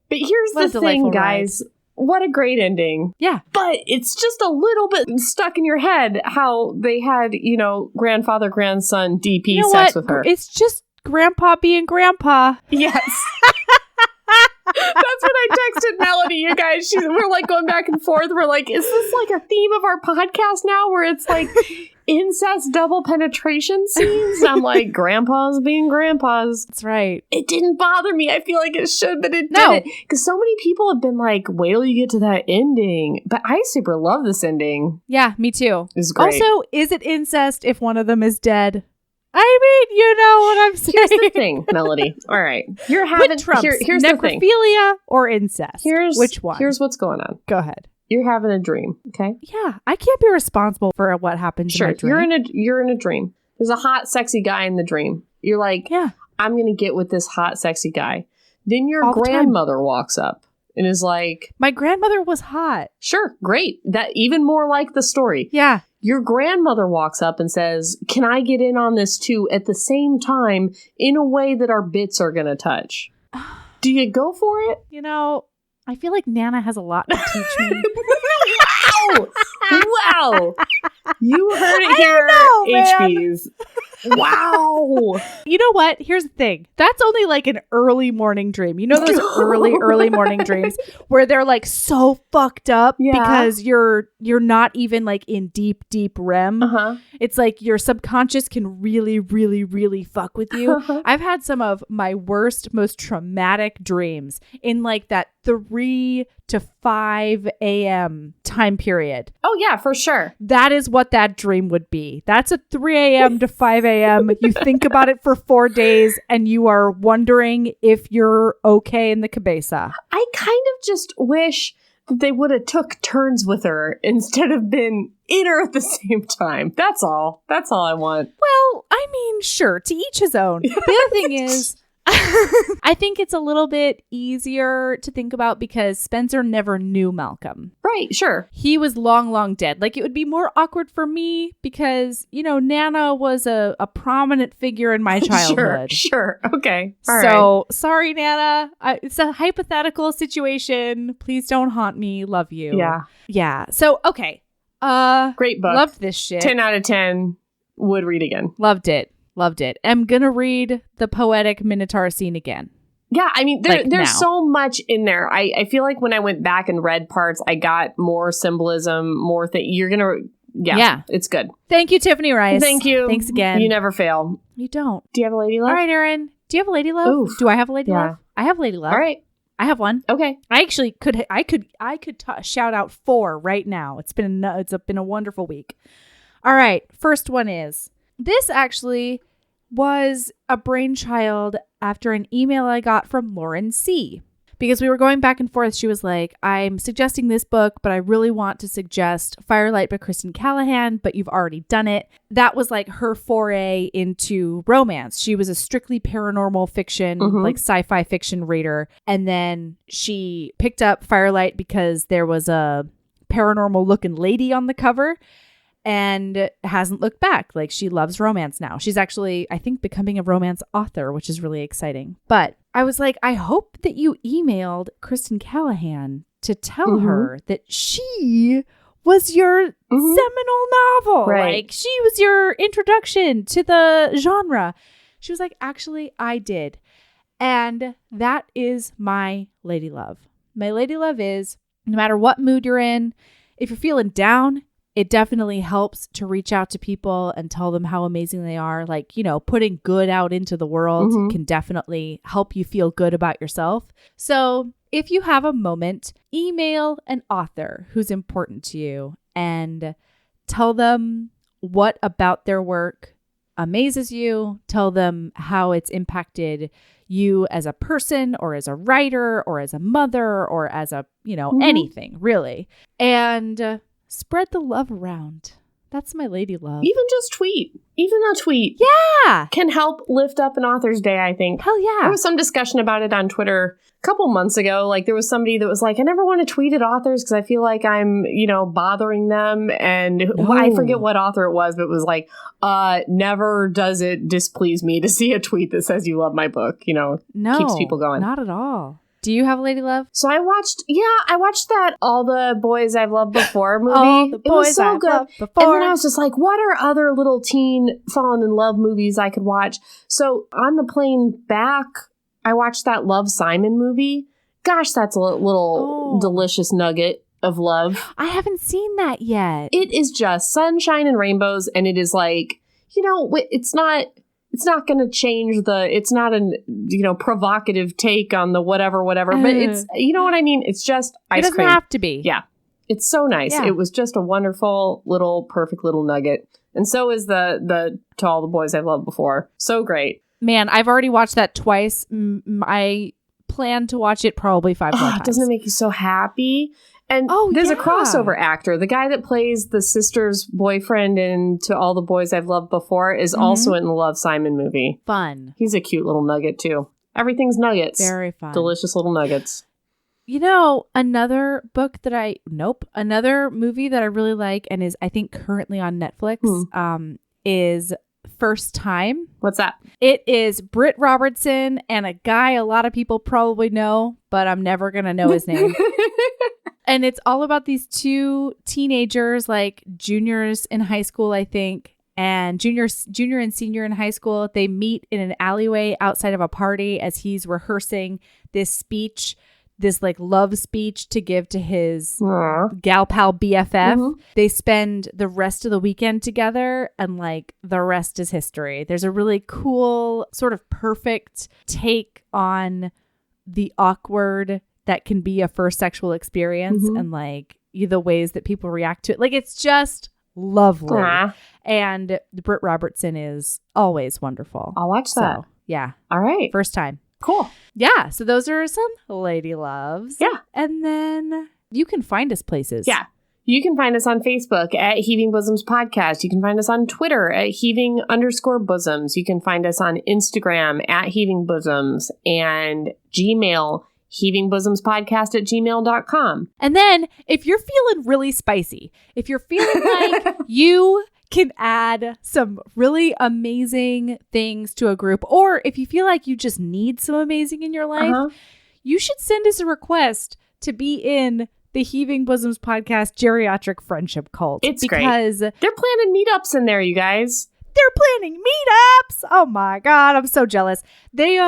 S2: here's the thing, guys.
S1: Ride.
S2: What a great ending.
S1: Yeah.
S2: But it's just a little bit stuck in your head how they had, grandfather, grandson, DP sex with her.
S1: It's just grandpa being grandpa.
S2: Yes. That's what I texted Melody, you guys. We're like going back and forth. We're like, is this like a theme of our podcast now where it's like incest double penetration scenes? I'm like, grandpas being grandpas.
S1: That's right.
S2: It didn't bother me. I feel like it should, but it didn't. Because so many people have been like, wait till you get to that ending. But I super love this ending.
S1: Yeah, me too.
S2: It's great.
S1: Also, is it incest if one of them is dead? I mean, you know what I'm saying.
S2: Here's the thing, Melody. All right. You're having here's the thing.
S1: Necrophilia or incest? Which one?
S2: Here's what's going on.
S1: Go ahead.
S2: You're having a dream, okay?
S1: Yeah, I can't be responsible for what happens in my dream.
S2: You're in a dream. There's a hot, sexy guy in the dream. You're like, I'm going to get with this hot, sexy guy. Then your grandmother walks up and is like,
S1: my grandmother was hot.
S2: Sure, great. That even more like the story.
S1: Yeah.
S2: Your grandmother walks up and says, can I get in on this too at the same time in a way that our bits are going to touch? Do you go for it?
S1: You know, I feel like Nana has a lot to teach me.
S2: Wow. You heard it here, HBs. Wow.
S1: You know what? Here's the thing. That's only like an early morning dream. You know those early morning dreams where they're like so fucked up because you're not even like in deep REM. It's like your subconscious can really fuck with you. I've had some of my worst, most traumatic dreams in like that 3 to 5 a.m. time period.
S2: Oh yeah, for sure.
S1: That is what that dream would be. That's a 3 a.m. to 5 a.m. You think about it for 4 days and you are wondering if you're okay in the cabeza.
S2: I kind of just wish that they would have took turns with her instead of been in her at the same time. That's all. That's all I want.
S1: Well, I mean, sure, to each his own. The other thing is, I think it's a little bit easier to think about because Spencer never knew Malcolm.
S2: Right, sure.
S1: He was long dead. Like, it would be more awkward for me because, you know, Nana was a prominent figure in my childhood.
S2: Sure. Okay. All
S1: right. Sorry, Nana. It's a hypothetical situation. Please don't haunt me. Love you. Yeah. So, okay.
S2: Great book.
S1: Loved this shit.
S2: 10 out of 10. Would read again.
S1: Loved it. I'm gonna read the poetic Minotaur scene again.
S2: Yeah, I mean, there's so much in there. I feel like when I went back and read parts, I got more symbolism, more thing. You're gonna, it's good.
S1: Thank you, Tiffany Reisz.
S2: Thank you.
S1: Thanks again.
S2: You never fail.
S1: You don't.
S2: Do you have a lady love?
S1: All right, Erin. Do you have a lady love?
S2: Oof.
S1: Do I have a lady love? I have a lady love.
S2: All right.
S1: I have one.
S2: Okay.
S1: I actually could. I could shout out 4 right now. It's been a wonderful week. All right. First one is. This actually was a brainchild after an email I got from Lauren C. Because we were going back and forth. She was like, I'm suggesting this book, but I really want to suggest Firelight by Kristen Callahan, but you've already done it. That was like her foray into romance. She was a strictly paranormal fiction, like sci-fi fiction reader. And then she picked up Firelight because there was a paranormal looking lady on the cover. And hasn't looked back. Like, she loves romance now. She's actually, I think, becoming a romance author, which is really exciting. But I was like, I hope that you emailed Kristen Callahan to tell her that she was your seminal novel.
S2: Right.
S1: Like, she was your introduction to the genre. She was like, actually, I did. And that is my lady love. My lady love is, no matter what mood you're in, if you're feeling down, it definitely helps to reach out to people and tell them how amazing they are. Like, you know, putting good out into the world can definitely help you feel good about yourself. So if you have a moment, email an author who's important to you and tell them what about their work amazes you. Tell them how it's impacted you as a person or as a writer or as a mother or as a, you know, anything really. And spread the love around. That's my lady love.
S2: Even just tweet. Even a tweet.
S1: Yeah.
S2: Can help lift up an author's day, I think.
S1: Hell yeah.
S2: There was some discussion about it on Twitter a couple months ago. Like, there was somebody that was like, I never want to tweet at authors because I feel like I'm, you know, bothering them. And I forget what author it was, but it was like, never does it displease me to see a tweet that says you love my book. You know, keeps people going.
S1: Not at all. Do you have a lady love?
S2: So I watched that All the Boys I've Loved Before movie.
S1: All the
S2: Boys it was so
S1: I've
S2: good.
S1: Loved Before.
S2: And then I was just like, what are other little teen fallen in love movies I could watch? So on the plane back, I watched that Love, Simon movie. Gosh, that's a little delicious nugget of love.
S1: I haven't seen that yet.
S2: It is just sunshine and rainbows, and it is like, you know, it's not going to change it's not an, you know, provocative take on the whatever, but it's, you know what I mean? It's just ice cream.
S1: It doesn't have to be.
S2: Yeah. It's so nice. Yeah. It was just a wonderful little, perfect little nugget. And so is the To All the Boys I've Loved Before. So great.
S1: Man, I've already watched that twice. I plan to watch it probably 5 more times.
S2: Doesn't it make you so happy? And there's a crossover actor. The guy that plays the sister's boyfriend in To All the Boys I've Loved Before is also in the Love, Simon movie.
S1: Fun.
S2: He's a cute little nugget, too. Everything's nuggets.
S1: Very fun.
S2: Delicious little nuggets.
S1: You know, another movie that I really like and is, I think, currently on Netflix is First Time.
S2: What's that?
S1: It is Britt Robertson and a guy a lot of people probably know, but I'm never going to know his name. And it's all about these two teenagers, like juniors in high school, I think, and junior and senior in high school. They meet in an alleyway outside of a party as he's rehearsing this speech, this like love speech to give to his gal pal BFF. They spend the rest of the weekend together and like the rest is history. There's a really cool sort of perfect take on the awkward that can be a first sexual experience and like the ways that people react to it. Like it's just lovely. And Britt Robertson is always wonderful.
S2: I'll watch that.
S1: So, yeah.
S2: All right.
S1: First Time.
S2: Cool.
S1: Yeah. So those are some lady loves.
S2: Yeah.
S1: And then you can find us places.
S2: Yeah. You can find us on Facebook at Heaving Bosoms Podcast. You can find us on Twitter at Heaving_Bosoms. You can find us on Instagram at Heaving Bosoms and Gmail, heavingbosomspodcast@gmail.com.
S1: And then if you're feeling really spicy, if you're feeling like you can add some really amazing things to a group, or if you feel like you just need some amazing in your life, you should send us a request to be in the Heaving Bosoms Podcast Geriatric Friendship Cult.
S2: It's
S1: because
S2: great. They're planning meetups in there, you guys.
S1: They're planning meetups. Oh my God, I'm so jealous. They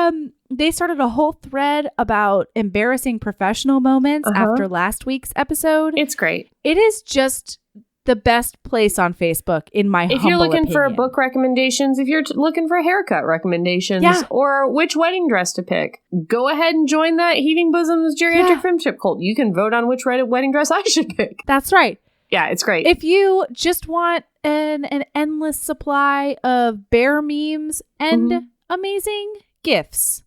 S1: started a whole thread about embarrassing professional moments after last week's episode.
S2: It's great.
S1: It is just the best place on Facebook, in my humble
S2: If you're looking
S1: opinion.
S2: for book recommendations, if you're looking for haircut recommendations, or which wedding dress to pick, go ahead and join that Heaving Bosoms Geriatric Friendship Cult. You can vote on which wedding dress I should pick.
S1: That's right.
S2: Yeah, it's great.
S1: If you just want an endless supply of bear memes and amazing gifts,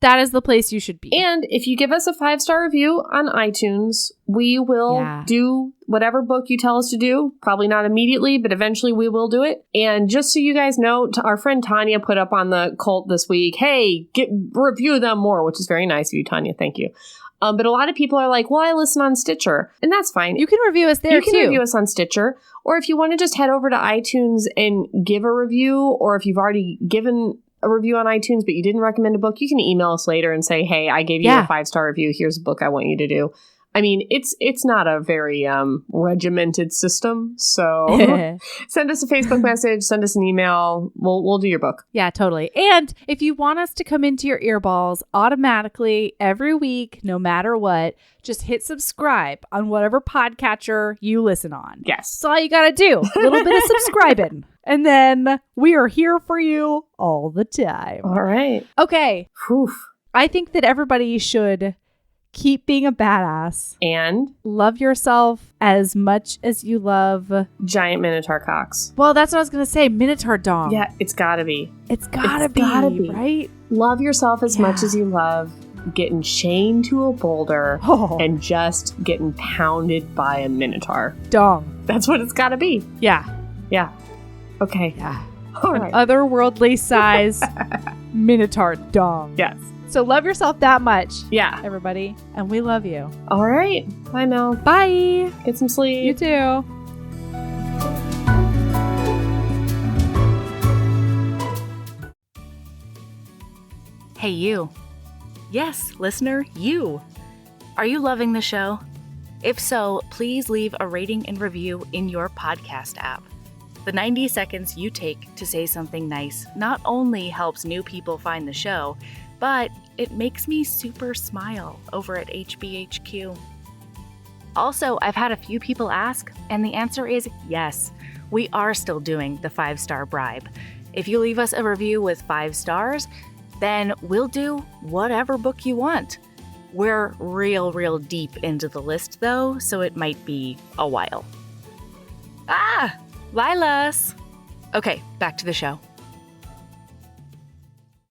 S1: that is the place you should be.
S2: And if you give us a 5-star review on iTunes, we will do whatever book you tell us to do. Probably not immediately, but eventually we will do it. And just so you guys know, our friend Tanya put up on the cult this week, hey, review them more, which is very nice of you, Tanya. Thank you. But a lot of people are like, well, I listen on Stitcher. And that's fine.
S1: You can review us there, too.
S2: You can review us on Stitcher. Or if you want to just head over to iTunes and give a review, or if you've already given a review on iTunes, but you didn't recommend a book, you can email us later and say, hey, I gave you a 5-star review. Here's a book I want you to do. I mean, it's not a very regimented system. So send us a Facebook message, send us an email. We'll do your book.
S1: Yeah, totally. And if you want us to come into your earballs automatically every week, no matter what, just hit subscribe on whatever podcatcher you listen on.
S2: Yes.
S1: That's all you got to do. A little bit of subscribing. And then we are here for you all the time.
S2: All right.
S1: Okay.
S2: Whew.
S1: I think that everybody should keep being a badass.
S2: And
S1: love yourself as much as you love
S2: giant minotaur cocks.
S1: Well, that's what I was going to say. Minotaur dong.
S2: Yeah, it's gotta be.
S1: It's gotta be, right?
S2: Love yourself as much as you love getting chained to a boulder and just getting pounded by a minotaur.
S1: Dong.
S2: That's what it's gotta be.
S1: Yeah.
S2: Yeah. Okay.
S1: Yeah.
S2: All
S1: An
S2: right.
S1: otherworldly size minotaur dong.
S2: Yes.
S1: So love yourself that much.
S2: Yeah.
S1: Everybody. And we love you.
S2: All right. Bye, Mel.
S1: Bye.
S2: Get some sleep.
S1: You too.
S3: Hey, you. Yes, listener, you. Are you loving the show? If so, please leave a rating and review in your podcast app. The 90 seconds you take to say something nice not only helps new people find the show, but it makes me super smile over at HBHQ. Also, I've had a few people ask, and the answer is yes. We are still doing the 5-star bribe. If you leave us a review with 5 stars, then we'll do whatever book you want. We're real deep into the list, though, so it might be a while. Lilas! Okay, back to the show.